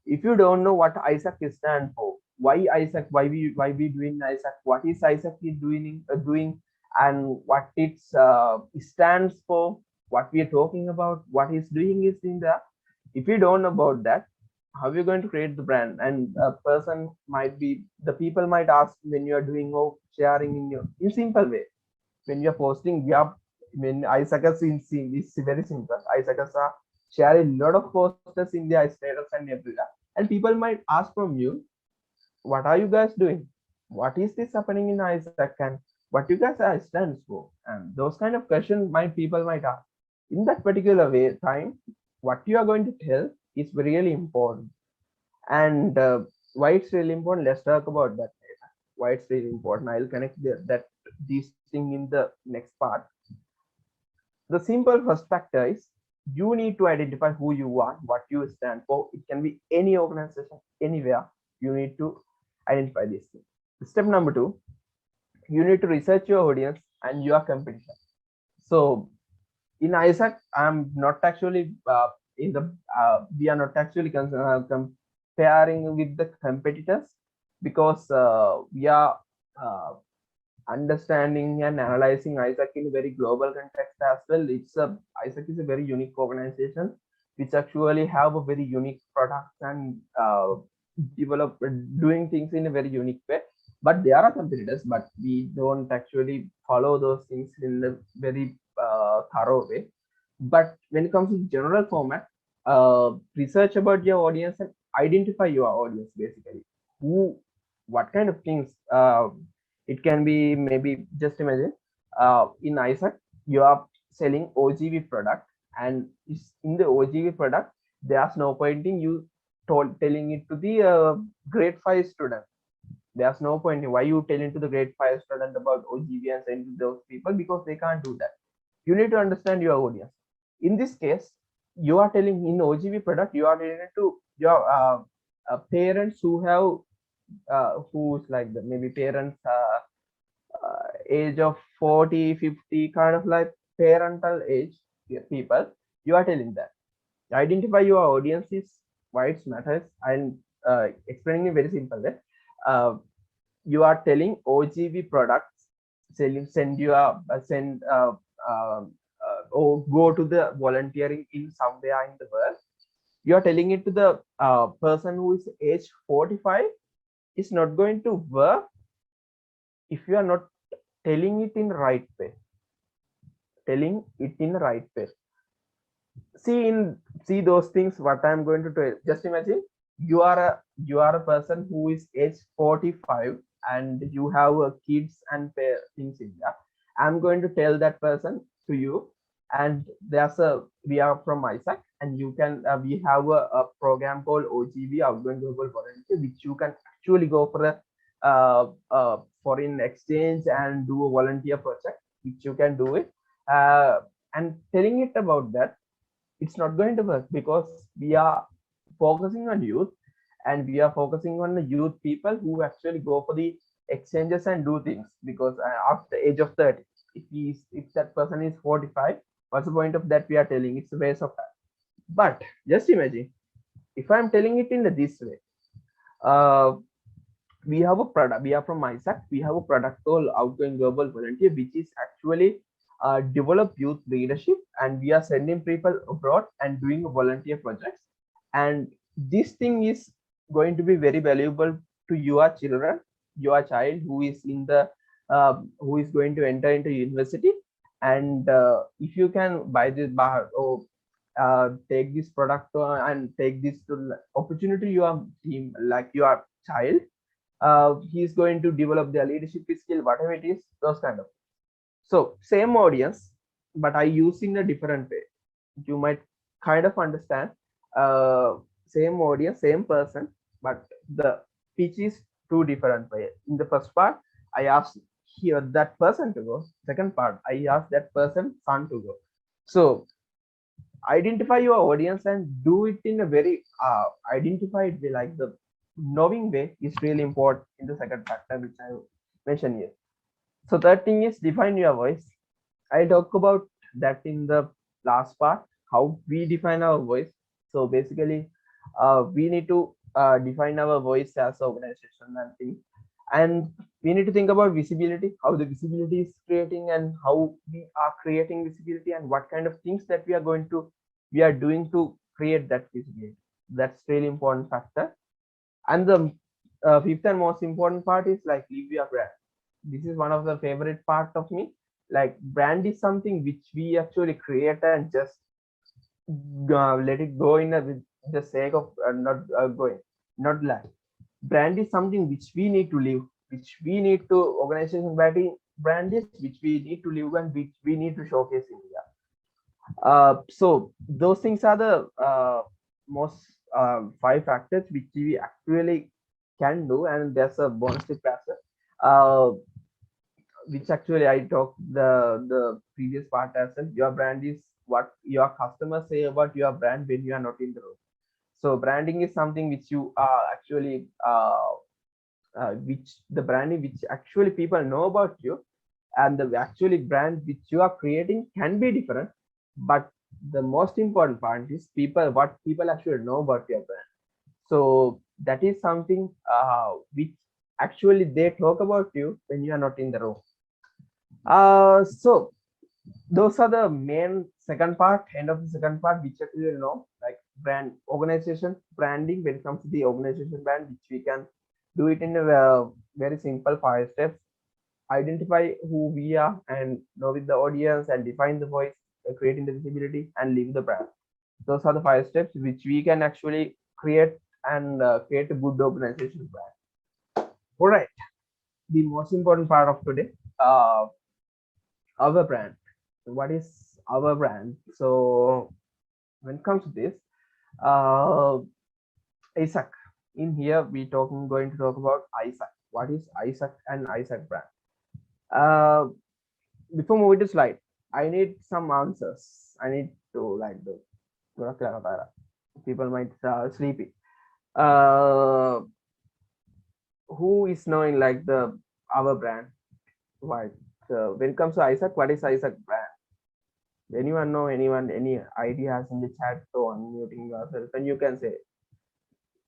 If you don't know what AIESEC stand for, why AIESEC, why we doing AIESEC, what is AIESEC is doing, and what it stands for, what we are talking about, what he's doing is in there. If you don't know about that, how are you going to create the brand? And a person might be, the people might ask when you are doing or sharing in simple way, when you're posting, yeah, when AIESEC is very simple. AIESEC are share a lot of posters in their status and everywhere, and people might ask from you, what are you guys doing? What is this happening in AIESEC, and what you guys are stands for? And those kind of questions people might ask. In that particular way, time, what you are going to tell is really important. And why it's really important, let's talk about that later. why it's really important. I'll connect these thing in the next part. The simple first factor is you need to identify who you are, what you stand for. It can be any organization, anywhere. You need to identify this thing. Step number 2, you need to research your audience and your competition. So in AIESEC, I'm not actually we are not actually comparing with the competitors, because we are understanding and analyzing AIESEC in a very global context as well. AIESEC is a very unique organization which actually have a very unique products and develop doing things in a very unique way. But there are competitors, but we don't actually follow those things in a very thorough way. But when it comes to general format, research about your audience and identify your audience, basically what kind of things. It can be, maybe just imagine in AIESEC you are selling OGV product, and in the OGV product there's no point in you telling it to the grade 5 student. There's no point in why you telling to the grade 5 student about OGV and send to those people, because they can't do that. You need to understand your audience. In this case, you are telling in OGV product, you are telling to your parents who have who's like the maybe parents age of 40, 50, kind of like parental age people. You are telling that identify your audience is why it matters. And explaining it very simple way. You are telling OGV products, send you send or go to the volunteering in somewhere in the world. You are telling it to the person who is age 45. Is not going to work if you are not telling it in right way. Telling it in right way. See those things what I'm going to tell. Just imagine you are a person who is age 45 and you have kids and things in there. I'm going to tell that person to you, and we are from AIESEC, and you can we have a program called OGV, Outgoing Global Volunteer, which you can actually go for a foreign exchange and do a volunteer project, which you can do it. And telling it about that, it's not going to work, because we are focusing on youth, and we are focusing on the youth people who actually go for the exchanges and do things. Because after the age of 30, if that person is 45, what's the point of that? We are telling it's a waste of time. But just imagine if I'm telling it in this way. We have a product. We are from AIESEC. We have a product called Outgoing Global Volunteer, which is actually develop youth leadership, and we are sending people abroad and doing volunteer projects. And this thing is going to be very valuable to your children, your child who is in the who is going to enter into university. And if you can buy this bar or take this product and take this to opportunity your team, like your child, he's going to develop their leadership skill, whatever it is, those kind of. So same audience, but I use in a different way. You might kind of understand. Same audience, same person, but the pitch is two different way. In the first part, I asked here that person to go. Second part, I asked that person son to go. So identify your audience and do it in a very identified way, like the knowing way is really important in the second factor, which I mentioned here. So third thing is define your voice. I talk about that in the last part, how we define our voice. So basically, we need to define our voice as an organization and thing. And we need to think about visibility, how the visibility is creating and how we are creating visibility, and what kind of things that we are doing to create that visibility. That's really important factor. And the fifth and most important part is like live your brand. This is one of the favorite part of me. Like brand is something which we actually create and just let it go in with the sake of not going, not like. Brand is something which we need to live, which we need to organization brand is which we need to live and which we need to showcase in India. So those things are the most 5 factors which we actually can do, and there's a bonus tip as well. which actually I talked the previous part as well. Your brand is what your customers say about your brand when you are not in the room. So branding is something which you are actually which the branding which actually people know about you, and the actually brand which you are creating can be different, but the most important part is people what people actually know about your brand. So that is something which actually they talk about you when you are not in the room. So those are the main second part, end of the second part, which you know, like brand organization branding. When it comes to the organization brand, which we can do it in a very simple 5 steps. Identify who we are and know with the audience and define the voice, creating the visibility and leave the brand. Those are the 5 steps which we can actually create and create a good organization brand. All right, the most important part of today, our brand. What is our brand? So when it comes to this, uh, AIESEC. In here, going to talk about AIESEC. What is AIESEC and AIESEC brand? Uh, Before moving to slide, I need some answers. I need to like the people might sleepy. Uh, who is knowing like the our brand? Why? So when it comes to AIESEC, what is AIESEC brand? Anyone know anyone any ideas in the chat? So unmuting yourself and you can say.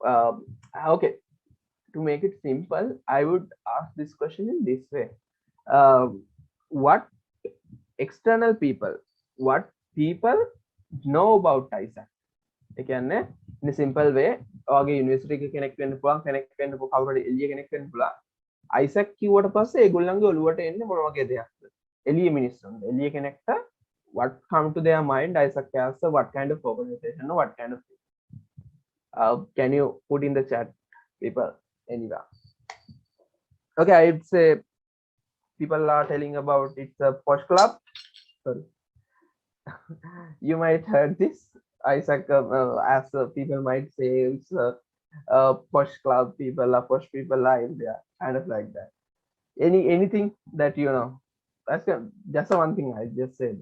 Okay, to make it simple, I would ask this question in this way. What external people, what people know about AIESEC? ඒ කියන්නේ in a simple way ඔයාගේ university එකේ කෙනෙක් වෙන්න පුළුවන්, කෙනෙක් වෙන්න පුළුවන්, කවුරු හරි එළිය කෙනෙක් වෙන්න පුළුවන්. AIESEC කිව්වට පස්සේ ඒගොල්ලන්ගේ ඔළුවට එන්නේ මොන වගේ දෙයක්ද? එළිය මිනිස්සුන්ට. එළිය කෙනෙක්ට what come to their mind AIESEC as what kind of organization or what kind of thing? Can you put in the chat, people, anywhere? Okay, I'd say people are telling about it's a posh club. Sorry. You might heard this. AIESEC, as people might say, it's a posh club. People are posh people are in there, kind of like that. Anything that you know? That's the one thing I just said.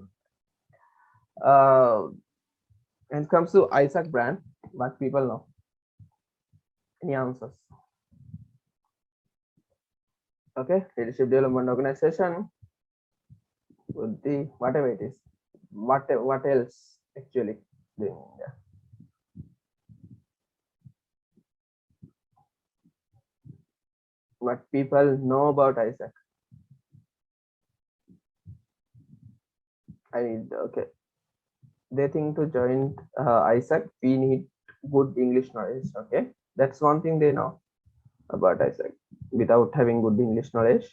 When it comes to AIESEC brand, what people know? Any answers? Okay, leadership development organization would be whatever it is. What else actually doing there? What people know about AIESEC? I need okay. They think to join AIESEC, we need good English knowledge. Okay, that's one thing they know about AIESEC. Without having good English knowledge,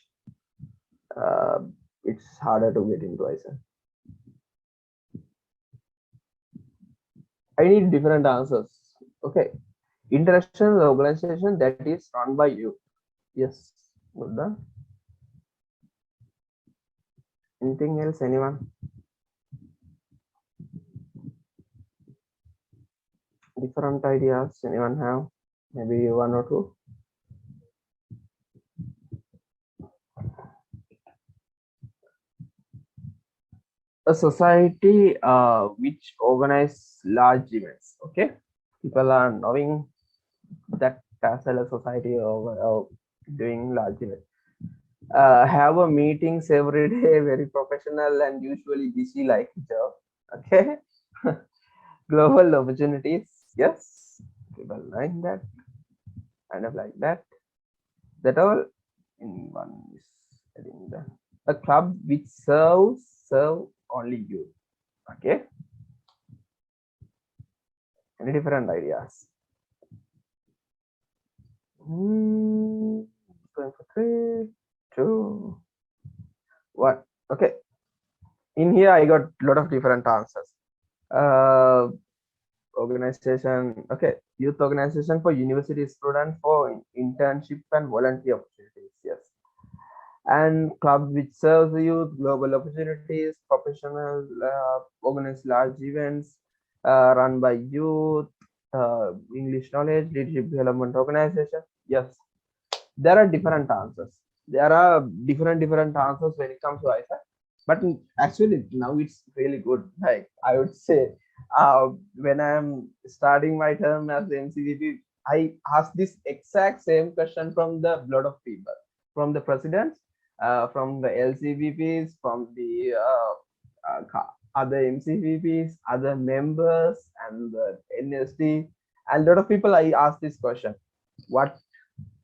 it's harder to get into AIESEC. I need different answers. Okay, international organization that is run by you. Yes, good done. Anything else? Anyone? Different ideas? Anyone have? Maybe one or two. A society which organize large events. Okay, people are knowing that as a society or doing large events. Have a meetings every day, very professional and usually busy like job. Okay. Global opportunities. Yes, people like that, kind of like that. That all in one is adding that. A club which serve only you. Okay. Any different ideas? Going for 3, 2, 1. Okay. In here, I got a lot of different answers. Organization. Okay. Youth organization for university students for internship and volunteer opportunities. Yes. And club which serves the youth, global opportunities, professional, organize large events, run by youth, English knowledge, leadership development organization. Yes, there are different answers. there are different answers when it comes to AIESEC, but actually now it's really good. Like I would say, when I'm starting my term as the MCVP, I ask this exact same question from the lot of people, from the presidents, from the LCVPs, from the other MCVPs, other members, and the NSD, and a lot of people. I ask this question: what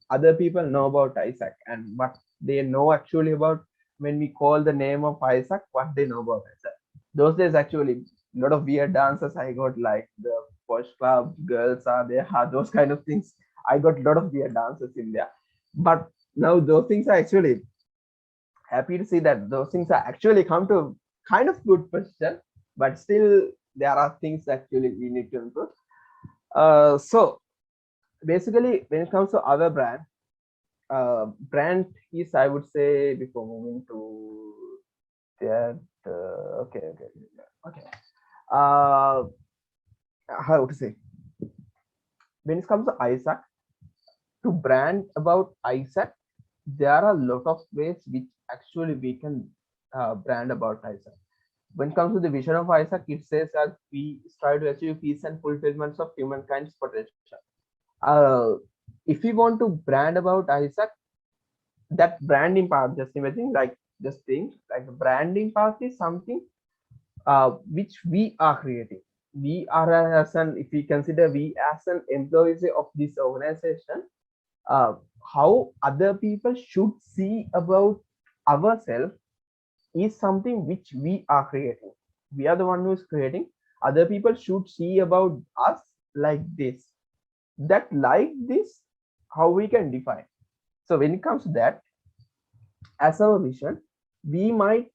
other people know about AIESEC and what they know actually about when we call the name of AIESEC, what they know about AIESEC. Those days, actually, a lot of weird dances I got, like the Posh Club, girls are there, those kind of things. I got a lot of weird dances in there. But now those things are actually happy to see that those things are actually come to kind of good position, but still there are things actually we need to improve. So basically, when it comes to other brand is, I would say, before moving to that, okay. Uh, how to say, when it comes to AIESEC, to brand about AIESEC, there are a lot of ways which actually we can brand about AIESEC. When it comes to the vision of AIESEC, it says that we strive to achieve peace and fulfillment of humankind's potential. Uh, if we want to brand about AIESEC, that branding part, just imagine, like, just think like the branding part is something which we are creating. We are as an, if we consider we as an employees of this organization, uh, how other people should see about ourselves is something which we are creating. We are the one who is creating. Other people should see about us like this. That like this, how we can define. So when it comes to that, as our vision, we might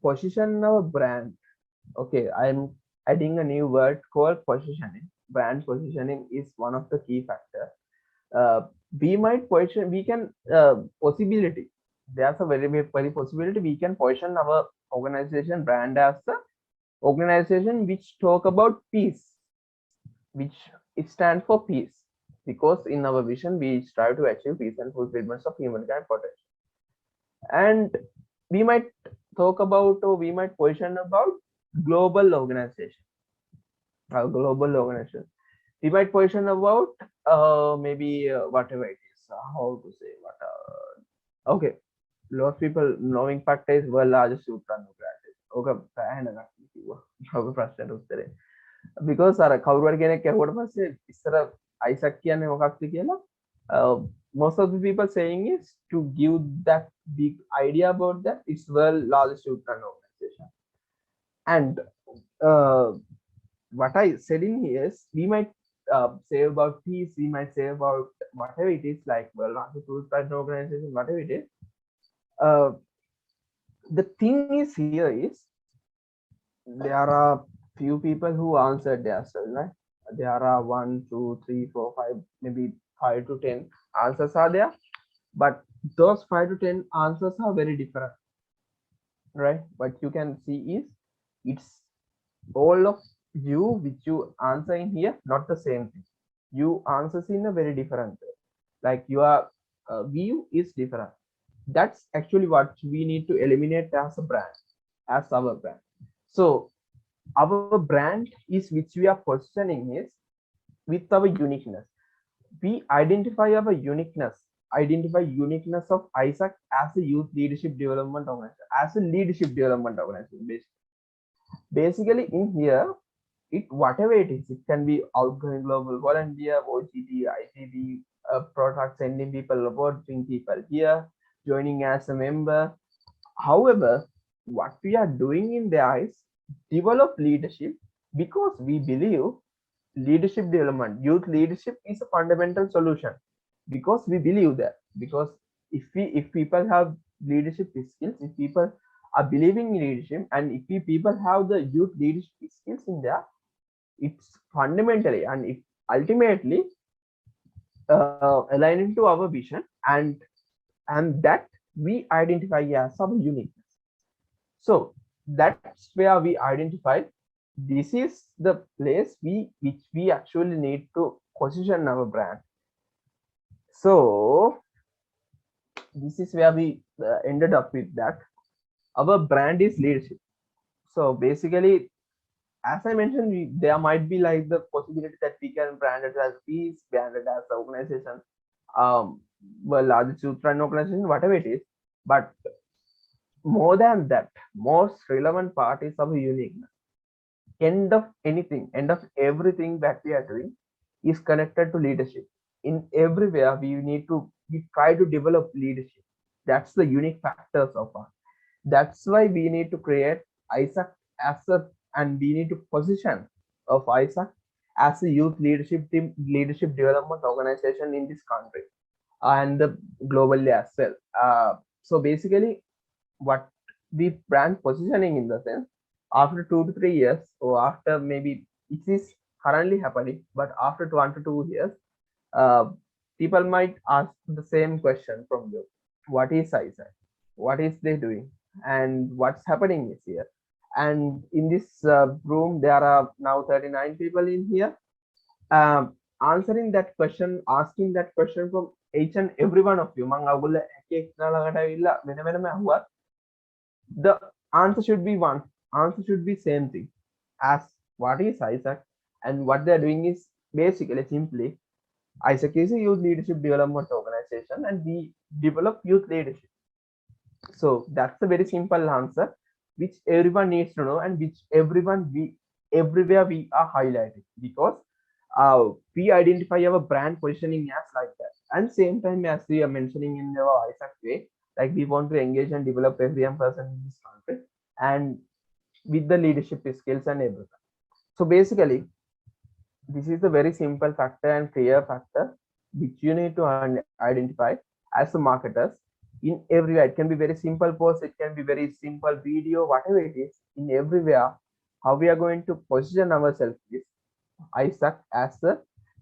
position our brand. Okay, I'm adding a new word called positioning. Brand positioning is one of the key factors. We might position, we can possibility. There's a very possibility we can position our organization brand as the organization which talk about peace, which it stands for peace, because in our vision we strive to achieve peace and fulfillment of humankind potential. And we might talk about, or we might position about global organization, a global organization. We might position about maybe whatever it is, how to say what. Okay, lot of people knowing fact is world largest sutranugraphic. Okay, පැහැහෙන කිව්වා. ඔබ ප්‍රශ්නට උත්තරේ. Because අර කවුරු හරි කෙනෙක් ඇහුවට පස්සේ ඉස්සර AIESEC කියන්නේ මොකක්ද කියලා, most of the people saying is to give that big idea about that it's world largest Uttan organization. And what I said in here is we might say about peace, we might say about whatever it is, like world largest Uttan organization, whatever it is. The thing is here is there are few people who answered there, so right? There are 1, 2, 3, 4, 5, maybe 5 to 10 answers are there, but those 5 to 10 answers are very different, right? What you can see is it's all of you which you answer in here not the same thing. You answers in a very different way, like your view is different. That's actually what we need to eliminate as a brand, as our brand. So our brand is which we are positioning is with our uniqueness. We identify our uniqueness of AIESEC as a youth leadership development organization, as a leadership development organization. Basically in here, it whatever it is, it can be outgoing global volunteer, OGT, ICB, product, sending people, reporting people here, joining as a member. However, what we are doing in there is develop leadership, because we believe leadership development, youth leadership is a fundamental solution, because we believe that, because if people have leadership skills, if people are believing in leadership, and if people have the youth leadership skills in there, it's fundamentally and it ultimately aligning to our vision, and that we identify as our uniqueness. So that's where we identify this is the place which we actually need to position our brand. So this is where we ended up with that. Our brand is leadership. So basically, as I mentioned, there might be like the possibility that we can brand it as peace, brand it as an organization, um, well, as a children organization, whatever it is. But more than that, most relevant part is our uniqueness. End of anything, end of everything that we are doing is connected to leadership. In everywhere, we try to develop leadership. That's the unique factors of us. That's why we need to create AIESEC as a, and we need to position of AIESEC as a youth leadership team, leadership development organization in this country and globally as well. So basically, what we brand positioning in the sense, after 2 to 3 years, or after maybe it is currently happening, but after 1 to 2 years, uh, people might ask the same question from you: what is AIESEC? What is they doing? And what's happening this year? And in this room, there are now 39 people in here. Answering that question, asking that question from each and every one of you, the answer should be one. Answer should be same thing as what is AIESEC, and what they're doing is basically simply AIESEC is a youth leadership development organization, and we develop youth leadership. So that's a very simple answer, which everyone needs to know, and which everywhere we are highlighting, because we identify our brand positioning as like that. And same time, as we are mentioning in our AIESEC way, like we want to engage and develop every young person in this country, and with the leadership skills and everything. So basically, this is a very simple factor and clear factor which you need to identify as a marketers in everywhere. It can be very simple post, it can be very simple video, whatever it is, in everywhere. How we are going to position ourselves is AIESEC as a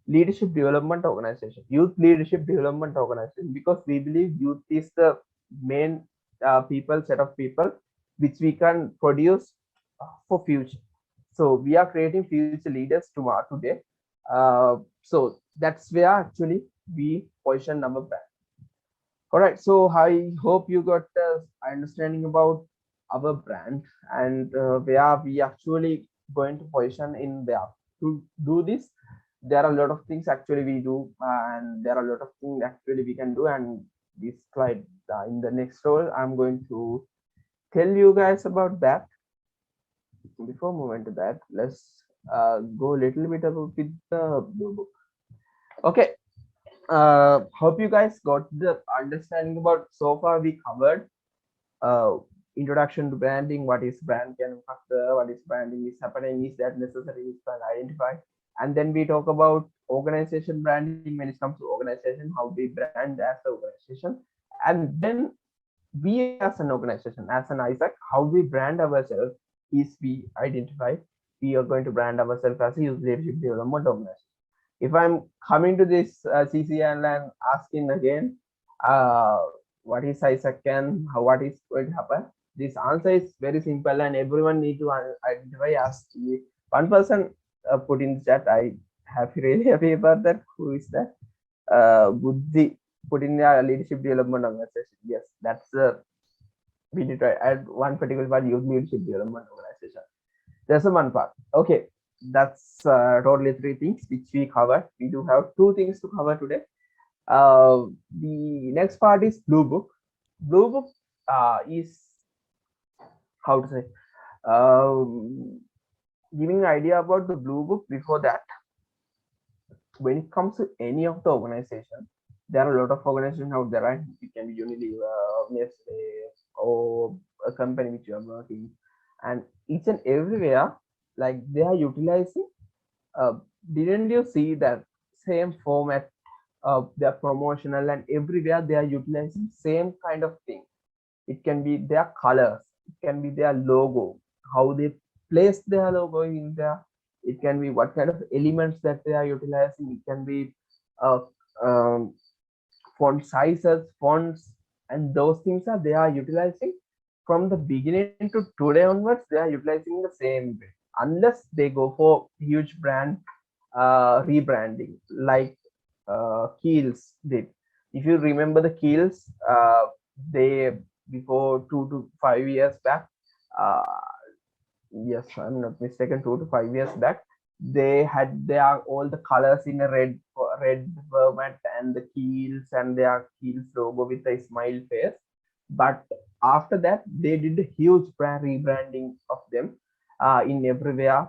leadership development organization, youth leadership development organization, because we believe youth is the main set of people which we can produce for future. So we are creating future leaders tomorrow today. So that's where actually we position our brand. All right. So I hope you got understanding about our brand, and where we actually going to position in there. To do this, there are a lot of things actually we do, and there are a lot of things actually we can do. And this slide in the next role, I'm going to tell you guys about that. Before moving to that, let's go a little bit about with the Bluebook. Okay, hope you guys got the understanding about. So far we covered uh, introduction to branding, what is brand can factor, what is branding is happening, is that necessary, is that identify. And then we talk about organization branding when it comes to organization, how we brand as an organization. And then we as an organization, as an AIESEC, how we brand ourselves is we identify we are going to brand ourselves as a youth leadership development organization. If I'm coming to this CCN and asking again, uh, what is AIESEC and what is going to happen, this answer is very simple, and everyone need to identify as one person put in the chat. I really happy about that. Who is that? Buddhi put in the leadership development organization. Yes, that's we need to add one particular part, youth leadership development organization. There's a one part. Okay, that's totally three things which we covered. We do have two things to cover today. The next part is Bluebook. Bluebook is how to say, giving an idea about the Bluebook. Before that, when it comes to any of the organization, there are a lot of organizations out there, right? It can be Unilever, Nestle, or a company which you are working, and each and everywhere, like they are utilizing. Uh, didn't you see that same format of their promotional, and everywhere they are utilizing same kind of thing? It can be their colors, it can be their logo, how they place their logo in there. It can be what kind of elements that they are utilizing. It can be uh, um, font sizes, fonts, and those things are they are utilizing from the beginning to today onwards. They are utilizing the same way, unless they go for huge brand rebranding, like Keels did. If you remember the kills, they before 2 to 5 years back, uh, yes, I'm not mistaken, 2 to 5 years back, they had their all the colors in a red format and the keels and their keels logo with a smile face. But after that, they did a huge rebranding of them in everywhere.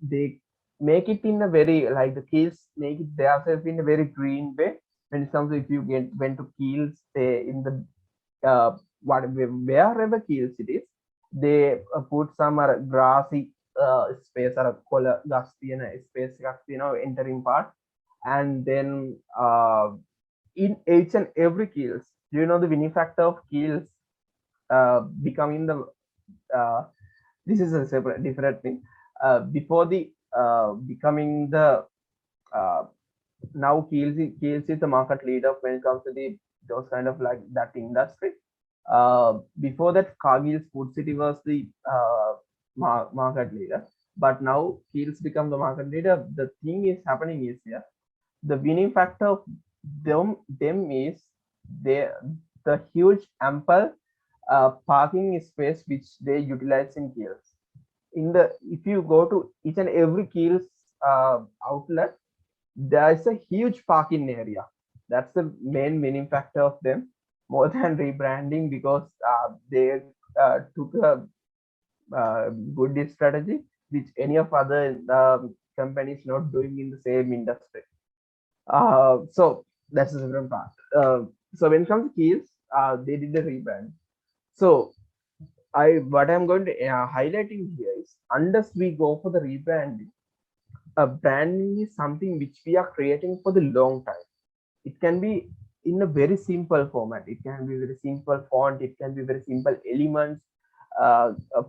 They make it in a very like the keels make it themselves in a very green way. When it comes to if you get went to keels, they in the wherever keels it is, they put some grassy space or a color gusty and space entering part, and then in each and every keels, do you know the winning factor of keels becoming the uh, this is a separate different thing. Before the becoming the uh, now Keels is the market leader when it comes to the those kind of like that industry. Before that, Cargill's Food City was the market leader, but now Keels become the market leader. The thing is happening is here. The winning factor of them is they the huge ample parking space which they utilize in Keels. In the if you go to each and every Keels outlet, there's a huge parking area. That's the main winning factor of them, more than rebranding, because they took a good strategy which any of other companies not doing in the same industry. So that's a different part. So when it comes to keys, they did a rebrand. So what I'm going to highlighting here is, unless we go for the rebranding, branding is something which we are creating for the long time. It can be in a very simple format. It can be very simple font. It can be very simple elements,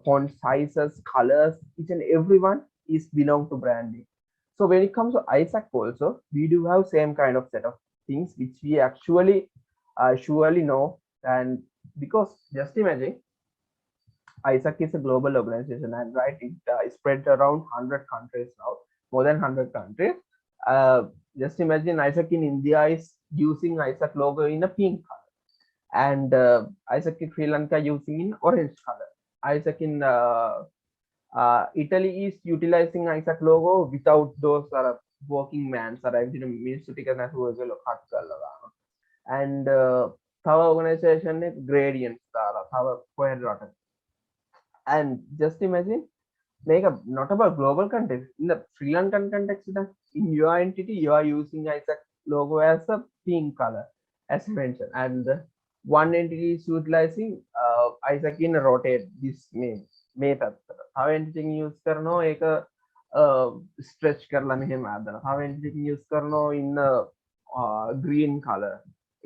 font sizes, colors. Each and everyone is belong to branding. So when it comes to AIESEC also, we do have same kind of set of things which we actually surely know. And because just imagine, AIESEC is a global organization, and right, it is spread around 100 countries now, more than 100 countries. Uh, just imagine AIESEC in India is using AIESEC logo in a pink color, and AIESEC in Sri Lanka using in orange color. AIESEC in Italy is utilizing AIESEC logo without those working mans or මිනිස්සු ටික නැතුව cut කරලා and තව organization එක gradients දාලා තව කොහෙද රටක. And just imagine, make a not about global context, in the Sri Lankan context, in your entity you are using AIESEC logo as a pink color, as mentioned, and one entity is utilizing AIESEC in rotate this may how entity use karno ek stretch karla mehem adana how entity use karno in green color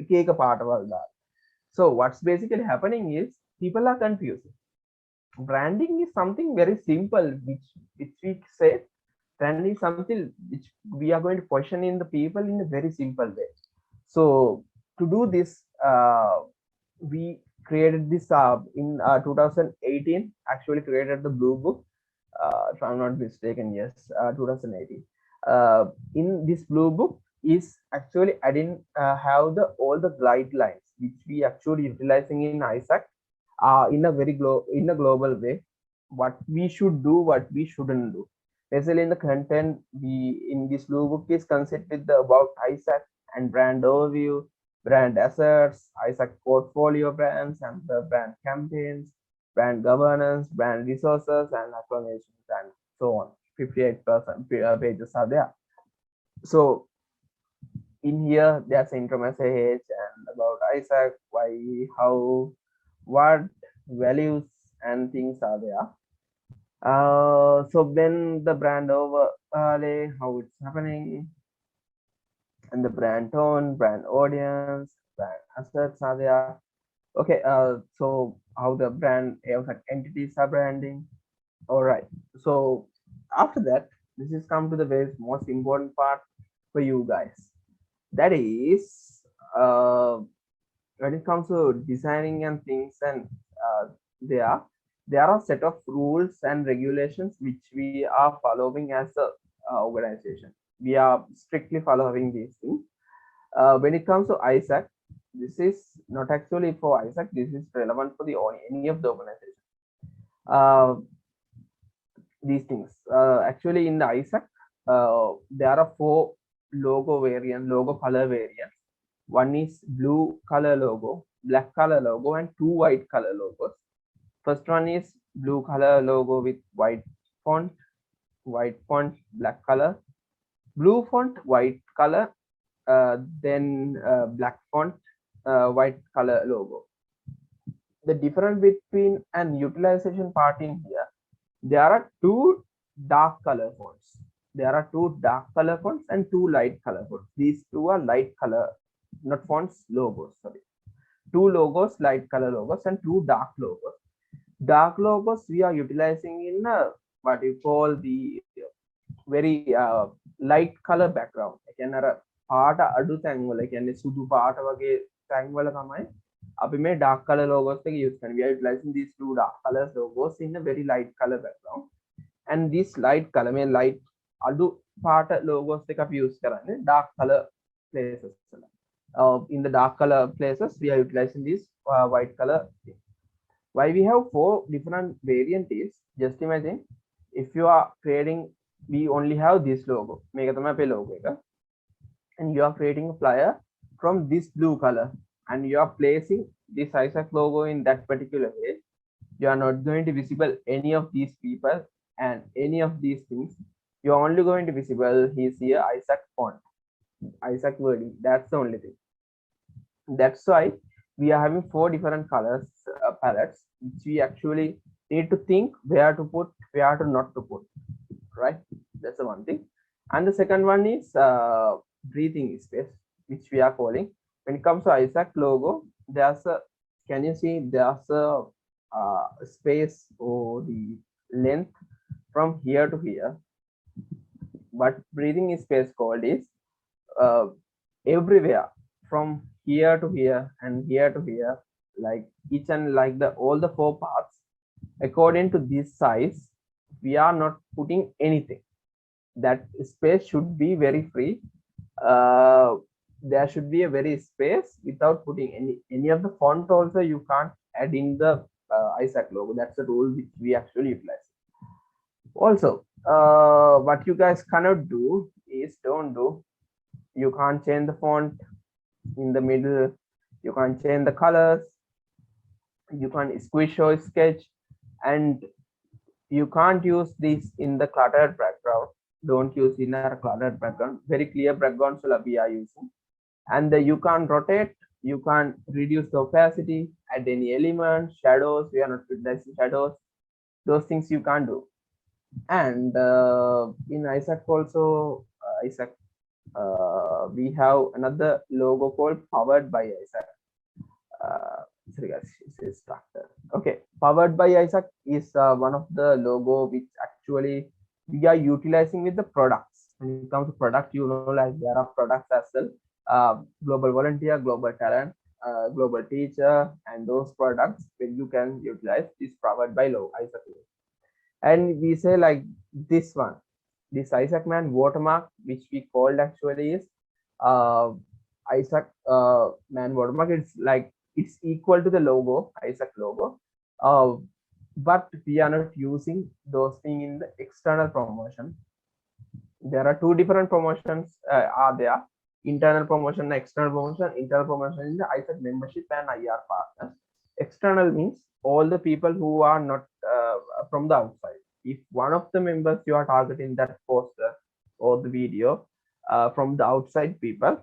එක පාටවල් දාලා. So what's basically happening is people are confused. Branding is something very simple, which we say branding is something which we are going to question in the people in a very simple way. So to do this, we created this in 2018. Actually, created the Bluebook. If I'm not mistaken, yes, 2018. In this Bluebook is actually I didn't have the all the guidelines which we actually utilizing in AIESEC in a very in a global way, what we should do, what we shouldn't do. Basically, in the content, we in this Bluebook is consist with the about AIESEC and brand overview, brand assets, AIESEC portfolio brands, and the brand campaigns, brand governance, brand resources, and acclamations, and so on. 58% pages are there. So in here, there's intro message and about AIESEC, why, how, what values and things are there. So when the brand overlay, how it's happening, and the brand tone, brand audience, brand assets are there. Okay, so how the brand entities are branding. All right. So after that, this is come to the very most important part for you guys. That is, when it comes to designing and things, and there are a set of rules and regulations which we are following as a organization. We are strictly following these things. When it comes to AIESEC, this is not actually for AIESEC. This is relevant for the any of the organization. Uh, these things actually in the AIESEC, there are four logo color variants. One is blue color logo, black color logo, and two white color logos. First one is blue color logo with white font, black color, blue font, white color, then black font, white color logo. The difference between an utilization part in here, there are two dark color fonts. There are two dark color fonts and two light color fonts. These two are light color, not fonts, logos, sorry. Two logos, light color logos, and two dark logos. Dark logos we are utilizing in what you call the very light color background. එකන අර පාට අඩු තැන් වල කියන්නේ සුදු පාට වගේ තැන් වල තමයි අපි මේ dark color logos එක use කරන්නේ. We are utilizing these two dark color logos in a very light color background. And this light color මේ light අඩු පාට logos එක අපි use කරන්නේ dark color places වල. In the dark color places we are utilizing this white color thing. Why we have four different variants is, just imagine if you are creating, we only have this logo, මේක තමයි අපේ logo එක, and you are creating a flyer from this blue color and you are placing this AIESEC logo in that particular way. You are not going to visible any of these people and any of these things. You are only going to visible his here AIESEC font, AIESEC wording. That's the only thing. That's why we are having four different colors palettes, which we actually need to think where to put, where to not to put, right? That's the one thing. And the second one is breathing space, which we are calling. When it comes to AIESEC logo, there's a, can you see there's a space or the length from here to here. What breathing space called is everywhere from here to here and here to here, like each and like the all the four parts according to this size, we are not putting anything. That space should be very free. There should be a very space without putting any of the font. Also you can't add in the AIESEC logo. That's the rule which we actually utilize. Also what you guys cannot do is, don't do, you can't change the font in the middle, you can't change the colors, you can't squish or sketch, and you can't use this in the cluttered background. Don't use in a cluttered background. Very clear backgrounds we are using. And you can't rotate, you can't reduce the opacity, add any element, shadows, we are not utilizing shadows. Those things you can't do. And in AIESEC also, AIESEC, we have another logo called powered by AIESEC. Sorry guys, it's structure. Okay, powered by AIESEC is one of the logo which actually we are utilizing with the products. When it comes to product, you know, like there are products as well, global volunteer, global talent, global teacher, and those products where you can utilize this powered by AIESEC. And we say like this one, this AIESEC man watermark, which we called actually is AIESEC man watermark. It's like it's equal to the logo, AIESEC logo, but we are not using those things in the external promotion. There are two different promotions are there: internal promotion and external promotion. Internal promotion is the AIESEC membership and IR partners. External means all the people who are not from the outside. If one of the members you are targeting that poster or the video from the outside people,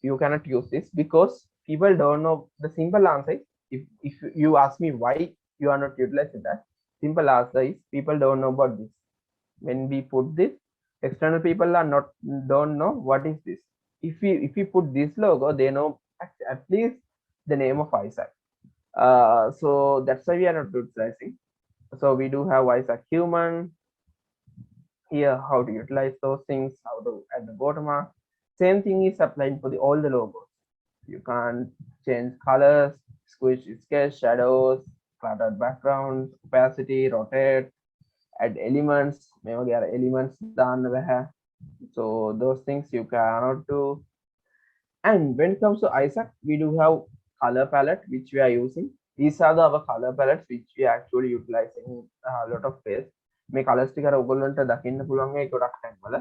you cannot use this because people don't know. The simple answer is, if you ask me why you are not utilizing that, simple answer is people don't know about this. When we put this, external people are not don't know what is this. If we put this logo, they know at least the name of AIESEC. So that's why we are not utilizing. So we do have AIESEC human here, how to utilize those things, how to add the watermark. Same thing is applied for all the logos. You can't change colors, squish, sketch, shadows, cluttered backgrounds, opacity, rotate, add elements. Elements done. So those things you cannot do. And when it comes to AIESEC, we do have color palette which we are using. These are the our color palettes which we are actually utilizing a lot of ways. මේ colors ටික අර ඔයගොල්ලන්ට දකින්න පුළුවන් ඒ ගොඩක් තැන්වල.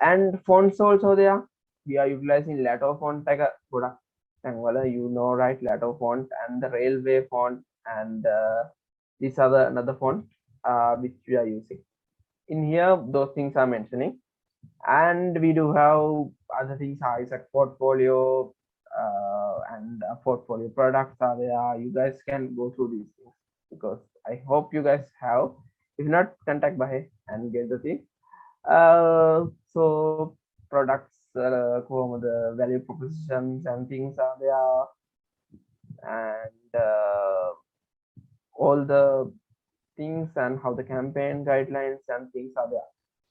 And fonts also there. We are utilizing Lato font එක ගොඩක් තැන්වල, you know, right? Lato font and the railway font, and these are the another font which we are using. In here, those things are mentioning. And we do have other things, AIESEC portfolio and portfolio products are there. You guys can go through these things because I hope you guys have. If not, contact Bahe and get the thing. So products, the value propositions and things are there, and all the things and how the campaign guidelines and things are there.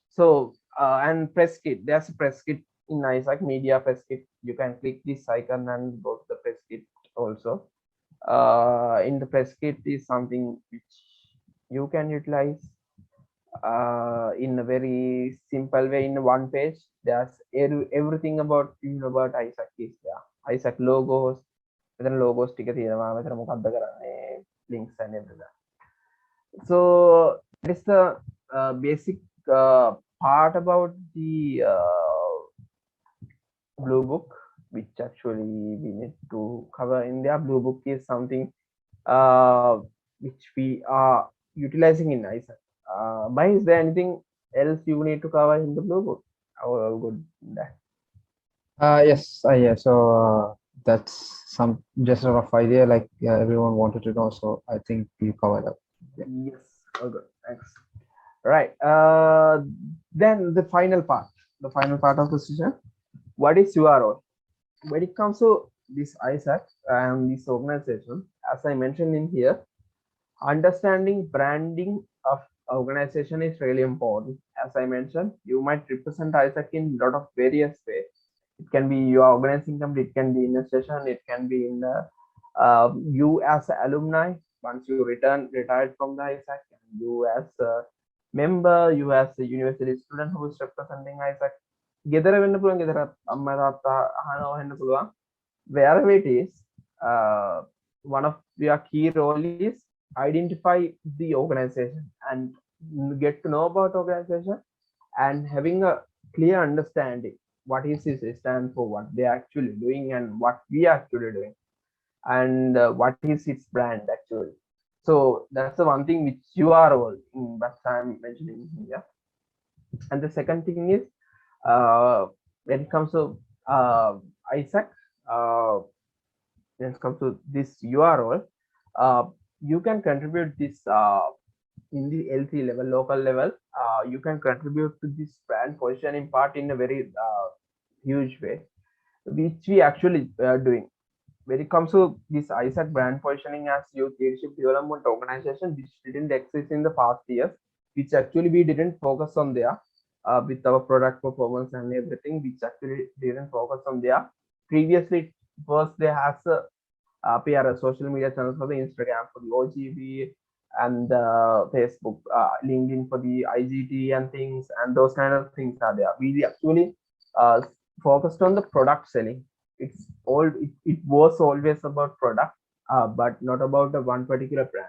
So and press kit, there's a press kit in AIESEC media press kit. You can click this icon and go to the press kit also. In the press kit is something which you can utilize in a very simple way. In one page, there's everything about AIESEC is there. AIESEC logos, then logos ටික තියෙනවා, මෙතන මොකක්ද කරන්නේ, links and everything. So this is the basic part about the Bluebook, which actually we need to cover in there. Bluebook is something which we are utilizing in AIESEC. But is there anything else you need to cover in the Bluebook? How good that? Yes, yeah. So that's some just a rough idea, like everyone wanted to know. So I think you covered up. Yeah. Yes. Oh, good. Thanks. Right. Then the final part of the session. What is URL? When it comes to this AIESEC and this organization, as I mentioned in here, understanding branding of organization is really important. As I mentioned, you might represent AIESEC in a lot of various ways. It can be your organizing company, it can be in a session, it can be in you as an alumni once you retired from the AIESEC, and you as a member, you as a university student who is representing AIESEC. ගෙදර වෙන්න පුළුවන්, ගෙදර අම්මා තාත්තා අහනවා වෙන්න පුළුවන්. Wherever it is, one of your key role is identify the organization and get to know about organization and having a clear understanding what is this stand for, what they are actually doing and what we are actually doing, and what is its brand actually. So that's the one thing which you are all that I'm mentioning here. And the second thing is, when it comes to AIESEC, when it comes to this URL, you can contribute this in the L3 level, local level. You can contribute to this brand positioning part in a very huge way, which we actually doing. When it comes to this AIESEC brand positioning as youth leadership development organization, which didn't exist in the past years, which actually we didn't focus on there. With our product performance and everything, which actually didn't focus on there. Previously, first there has a PR social media channels for the Instagram, for the OGB, and Facebook, LinkedIn for the IGT and things, and those kind of things are there. We actually focused on the product selling. It was always about product, but not about the one particular brand.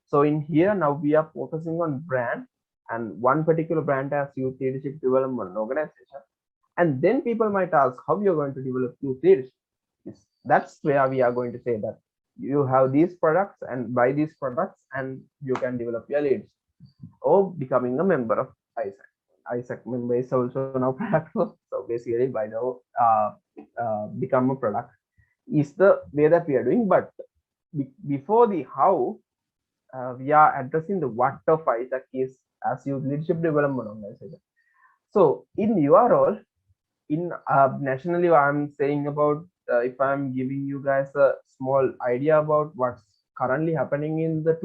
So in here now we are focusing on brand, and one particular brand as youth leadership development organization. And then people might ask how you're going to develop youth leadership. That's where we are going to say that you have these products and buy these products and you can develop your leads, or becoming a member of AIESEC. AIESEC member is also now product. So basically by now become a product is the way that we are doing. But before the how, we are addressing the what of AIESEC is as youth leadership development organization. So in your role, in nationally, I'm saying about if I'm giving you guys a small idea about what's currently happening in the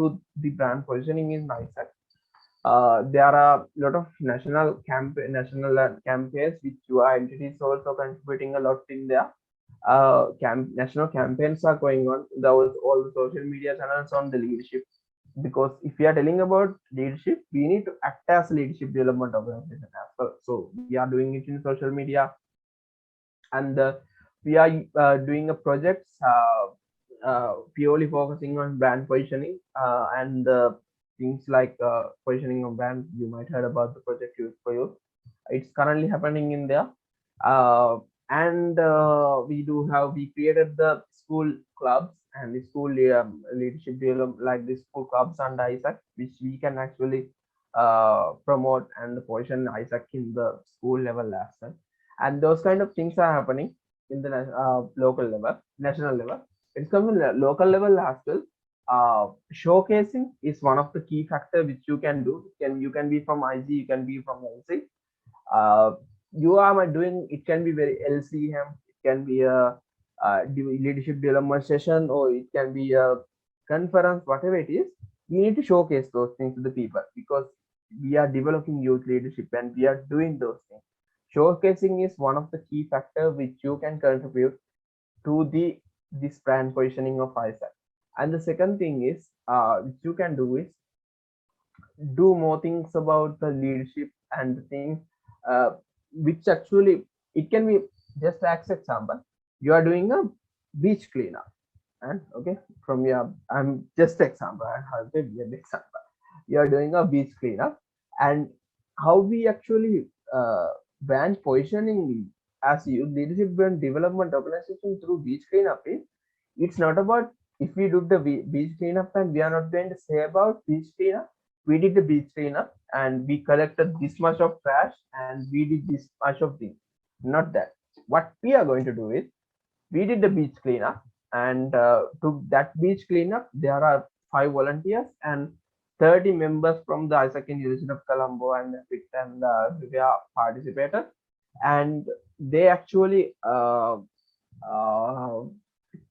brand positioning in AIESEC. There are a lot of national campaigns which your entities also contributing a lot in there. National campaigns are going on. Those all the social media channels on the leadership. Because if we are telling about leadership, we need to act as leadership development organization as well. So we are doing it in social media, and we are doing a project purely focusing on brand positioning and things like positioning of brand. You might heard about the project Youth for You. It's currently happening in there. uh, and we created the school clubs and the school leadership development, like the school clubs under AIESEC, which we can actually promote and position AIESEC in the school level as well. And those kind of things are happening in the local level, national level. It's coming local level as well. Showcasing is one of the key factor which you can do. You can be from IG, you can be from LC. uh, you are doing, it can be very LCM, it can be a, leadership development session, or it can be a conference, whatever it is. We need to showcase those things to the people because we are developing youth leadership and we are doing those things. Showcasing is one of the key factors which you can contribute to the this brand positioning of AIESEC. And the second thing is which you can do is do more things about the leadership and the things uh, which actually it can be just as example. You are doing a beach cleanup, and okay, from your, I'm just example, I have a weird example. You are doing a beach cleanup, and how we actually brand positioning as youth leadership and development organization through beach cleanup is, it's not about if we do the beach cleanup and we are not going to say about beach cleanup. We did the beach cleanup and we collected this much of trash and we did this much of things. Not that. What we are going to do is, we did the beach cleanup, and to that beach cleanup there are 5 volunteers and 30 members from the AIESEC University of Colombo and FIT and Vivia participated, and they actually uh,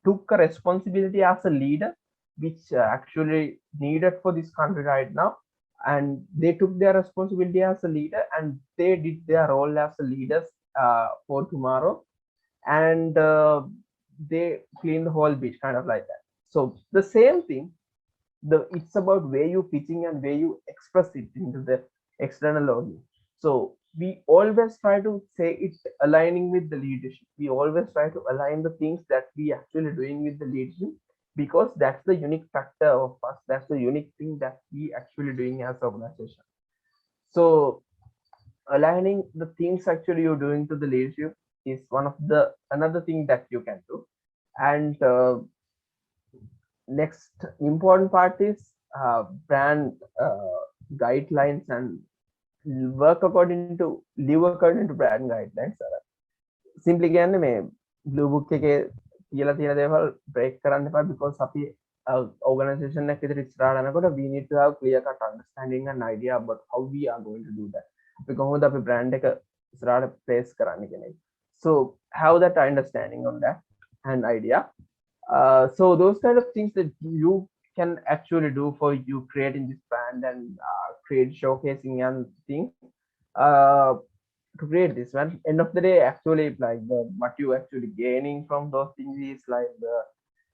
took a responsibility as a leader, which actually needed for this country right now. And they took their responsibility as a leader and they did their role as a leaders for tomorrow. And they clean the whole beach, kind of like that. So the same thing, it's about where you pitching and where you express it into the external audience. So we always try to say it aligning with the leadership. We always try to align the things that we actually doing with the leadership, because that's the unique factor of us. That's the unique thing that we actually doing as organization. So aligning the things actually you're doing to the leadership is one of the another thing that you can do. And next important part is brand guidelines and work according to live according to brand guidelines. Simply කියන්නේ මේ Bluebook එකේ කියලා තියෙන දේවල් break කරන්න එපා, because අපි organization එකක් විතර ඉස්සරහට යනකොට we need to have clear cut understanding and idea about how we are going to do that. අපි කොහොමද අපි brand එක ඉස්සරහට place කරන්න කියන එක. So have that understanding on that and idea. So those kind of things that you can actually do for you creating this brand and create showcasing and things to create this one. End of the day, actually, like what you actually gaining from those things is like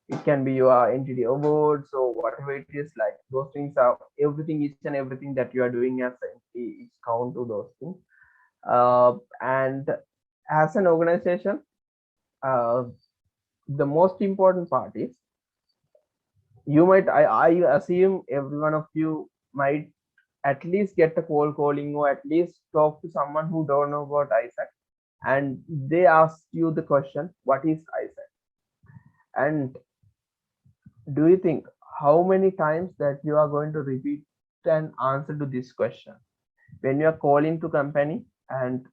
it can be your entity awards or whatever it is. Like those things are everything, each and everything that you are doing as an entity is count to those things. And as an organization, the most important part is, you might, I assume every one of you might at least get a calling or at least talk to someone who don't know about AIESEC, and they ask you the question, what is AIESEC? And do you think how many times that you are going to repeat an answer to this question when you are calling to company? And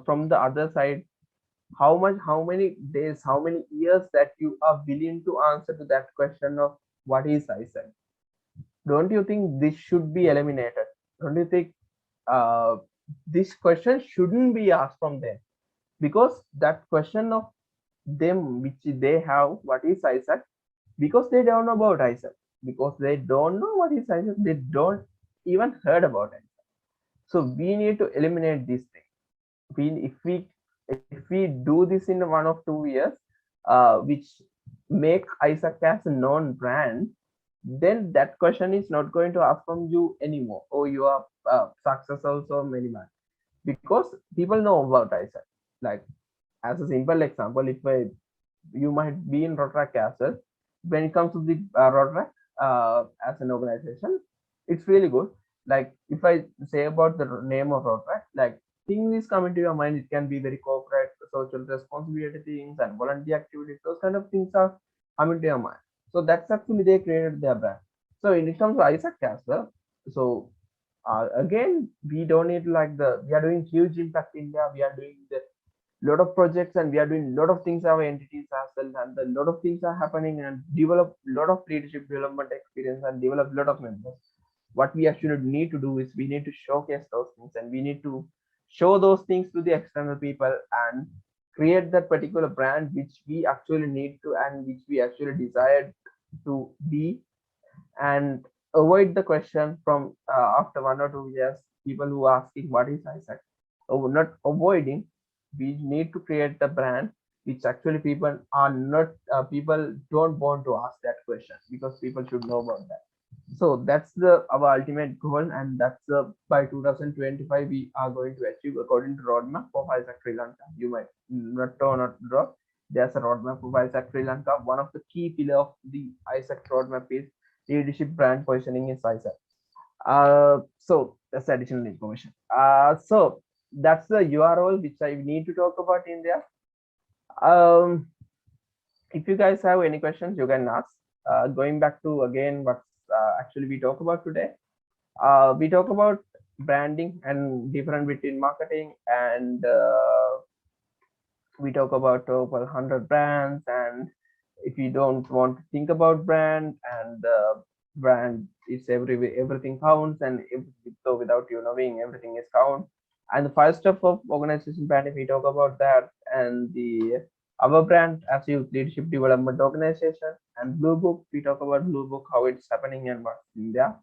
from the other side, how many days, how many years that you are willing to answer to that question of what is AIESEC? Don't you think this should be eliminated? Don't you think this question shouldn't be asked from them? Because that question of them which they have, what is AIESEC, because they don't know about AIESEC, because they don't know what is AIESEC, they don't even heard about it. So we need to eliminate this thing. If we do this in 1 or 2 years, which make AIESEC as a known brand, then that question is not going to ask from you anymore, or your successors or many man, because people know about AIESEC. Like As a simple example, if you might be in Rotaract as well. When it comes to the Rotaract as an organization, it's really good. Like if I say about the name of Rotaract, like things come into your mind, it can be very corporate, social responsibility things and volunteer activities. Those kind of things are coming to your mind. So that's actually they created their brand. So in terms of AIESEC as well, so again, we don't need like we are doing huge impact in India. We are doing the lot of projects and we are doing a lot of things our entities as well, and a lot of things are happening and develop a lot of leadership development experience and develop a lot of members. What we actually need to do is we need to showcase those things and we need to show those things to the external people and create that particular brand which we actually need to and which we actually desired to be, and avoid the question from after 1 or 2 years people who are asking what is AIESEC. Not avoiding, we need to create the brand which actually people don't want to ask that question because people should know about that. So that's the our ultimate goal, and that's by 2025 we are going to achieve according to roadmap of AIESEC Sri Lanka. You might not know, not drop. There's a roadmap of AIESEC Sri Lanka. One of the key pillar of the AIESEC roadmap is leadership brand positioning is AIESEC. So that's additional information. So that's the URL which I need to talk about in there. If you guys have any questions, you can ask. Going back to again what actually we talk about today. We talk about branding and different between marketing, and we talk about over 100 brands. And if you don't want to think about brand, and brand is everything counts, and so without you knowing, everything is count. And the first step of organization branding, we talk about that, and the our brand as youth leadership development organization, and Bluebook, we talk about Bluebook, how it's happening and what's in there,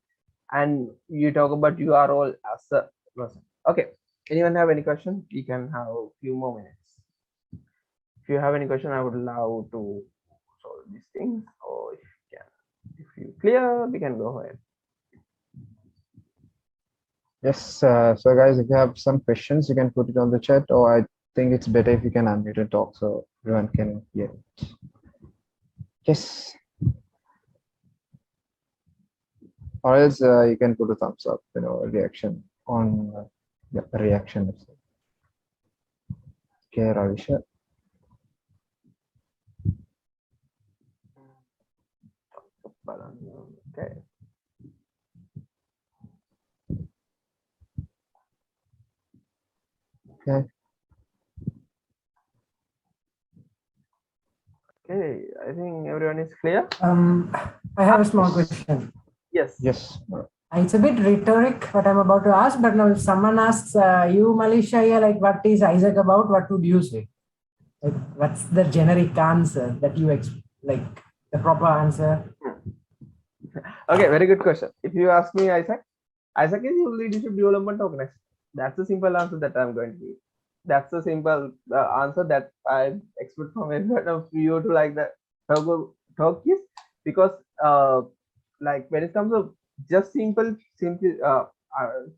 and you talk about you are all as a person. Okay, anyone have any question? We can have a few more minutes. If you have any question, I would love to solve these things, or if you clear, we can go ahead. Yes, so guys, if you have some questions, you can put it on the chat, or I think it's better if you can unmute and talk so everyone can hear it. Yes. Or else you can put a thumbs up, a reaction on a reaction. Okay, Ravisha. Okay. Okay. Okay, I think everyone is clear. I have a small question. Yes. Yes. It's a bit rhetoric what I'm about to ask, but now if someone asks you, Maleesha, here, like what is AIESEC about, what would you say? Like, what's the generic answer that you like the proper answer? Okay, very good question. If you ask me, AIESEC is your leadership development organization. That's the simple answer that I'm going to give. That's the simple answer that I expect from everyone of you to like the talk is, because like when it comes to just simply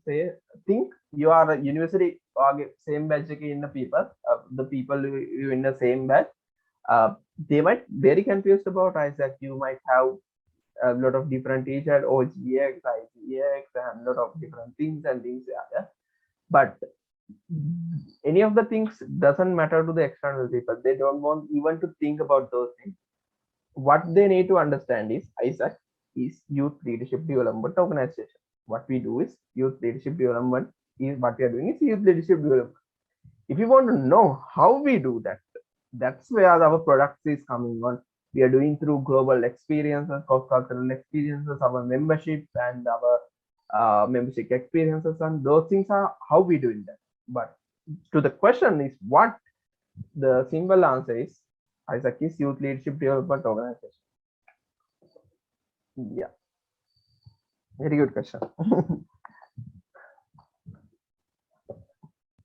say think you are a university same batch in the people you in the same batch, they might very confused about AIESEC. You might have a lot of different teachers, OGX, IGX, and a lot of different things and things are there. But any of the things doesn't matter to the external people. They don't want even to think about those things. What they need to understand is AIESEC is youth leadership development organization. What we do is youth leadership development is what we are doing is youth leadership development. If you want to know how we do that, that's where our products is coming on. We are doing through global experiences, cross-cultural experiences, our membership and our membership experiences, and those things are how we doing that. But to the question is what the simple answer is, AIESEC is youth leadership development organization. Yeah, very good question.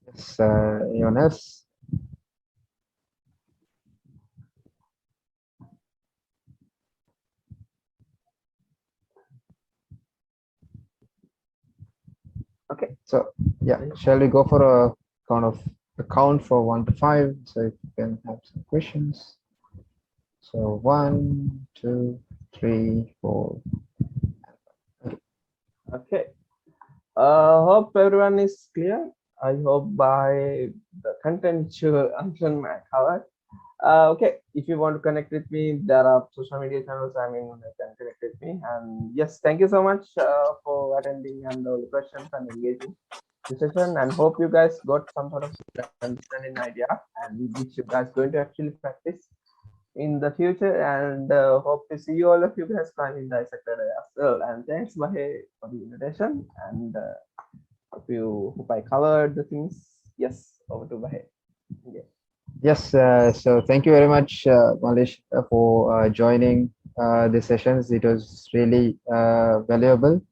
Yes, anyone else? Okay. So yeah, shall we go for a count of the count for 1 to 5. So if you can have some questions. So 1, 2, 3, 4. Okay. Hope everyone is clear. I hope by the content you answered my covered. Okay, if you want to connect with me, there are social media channels. I mean, you can connect with me. And yes, thank you so much for attending and all the questions and engaging the session. And hope you guys got some sort of understanding idea, and which you guys going to actually practice in the future. And hope to see you all of you guys in the Escalera as well. And thanks, Bahe, for the invitation. And hope I covered the things. Yes, over to Bahe. Yeah. Yes, so thank you very much, Maleesha, for joining the sessions. It was really valuable.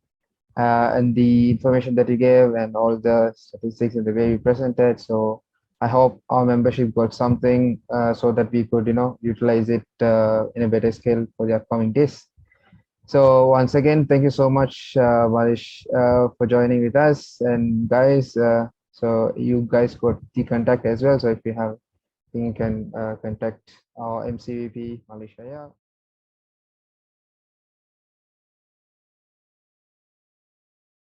And the information that you gave and all the statistics and the way you presented. So I hope our membership got something so that we could, utilize it in a better scale for the upcoming days. So once again, thank you so much, Malish, for joining with us. And guys, so you guys got the contact as well. So if you have, you can contact our MCVP, Maleesha. Yeah.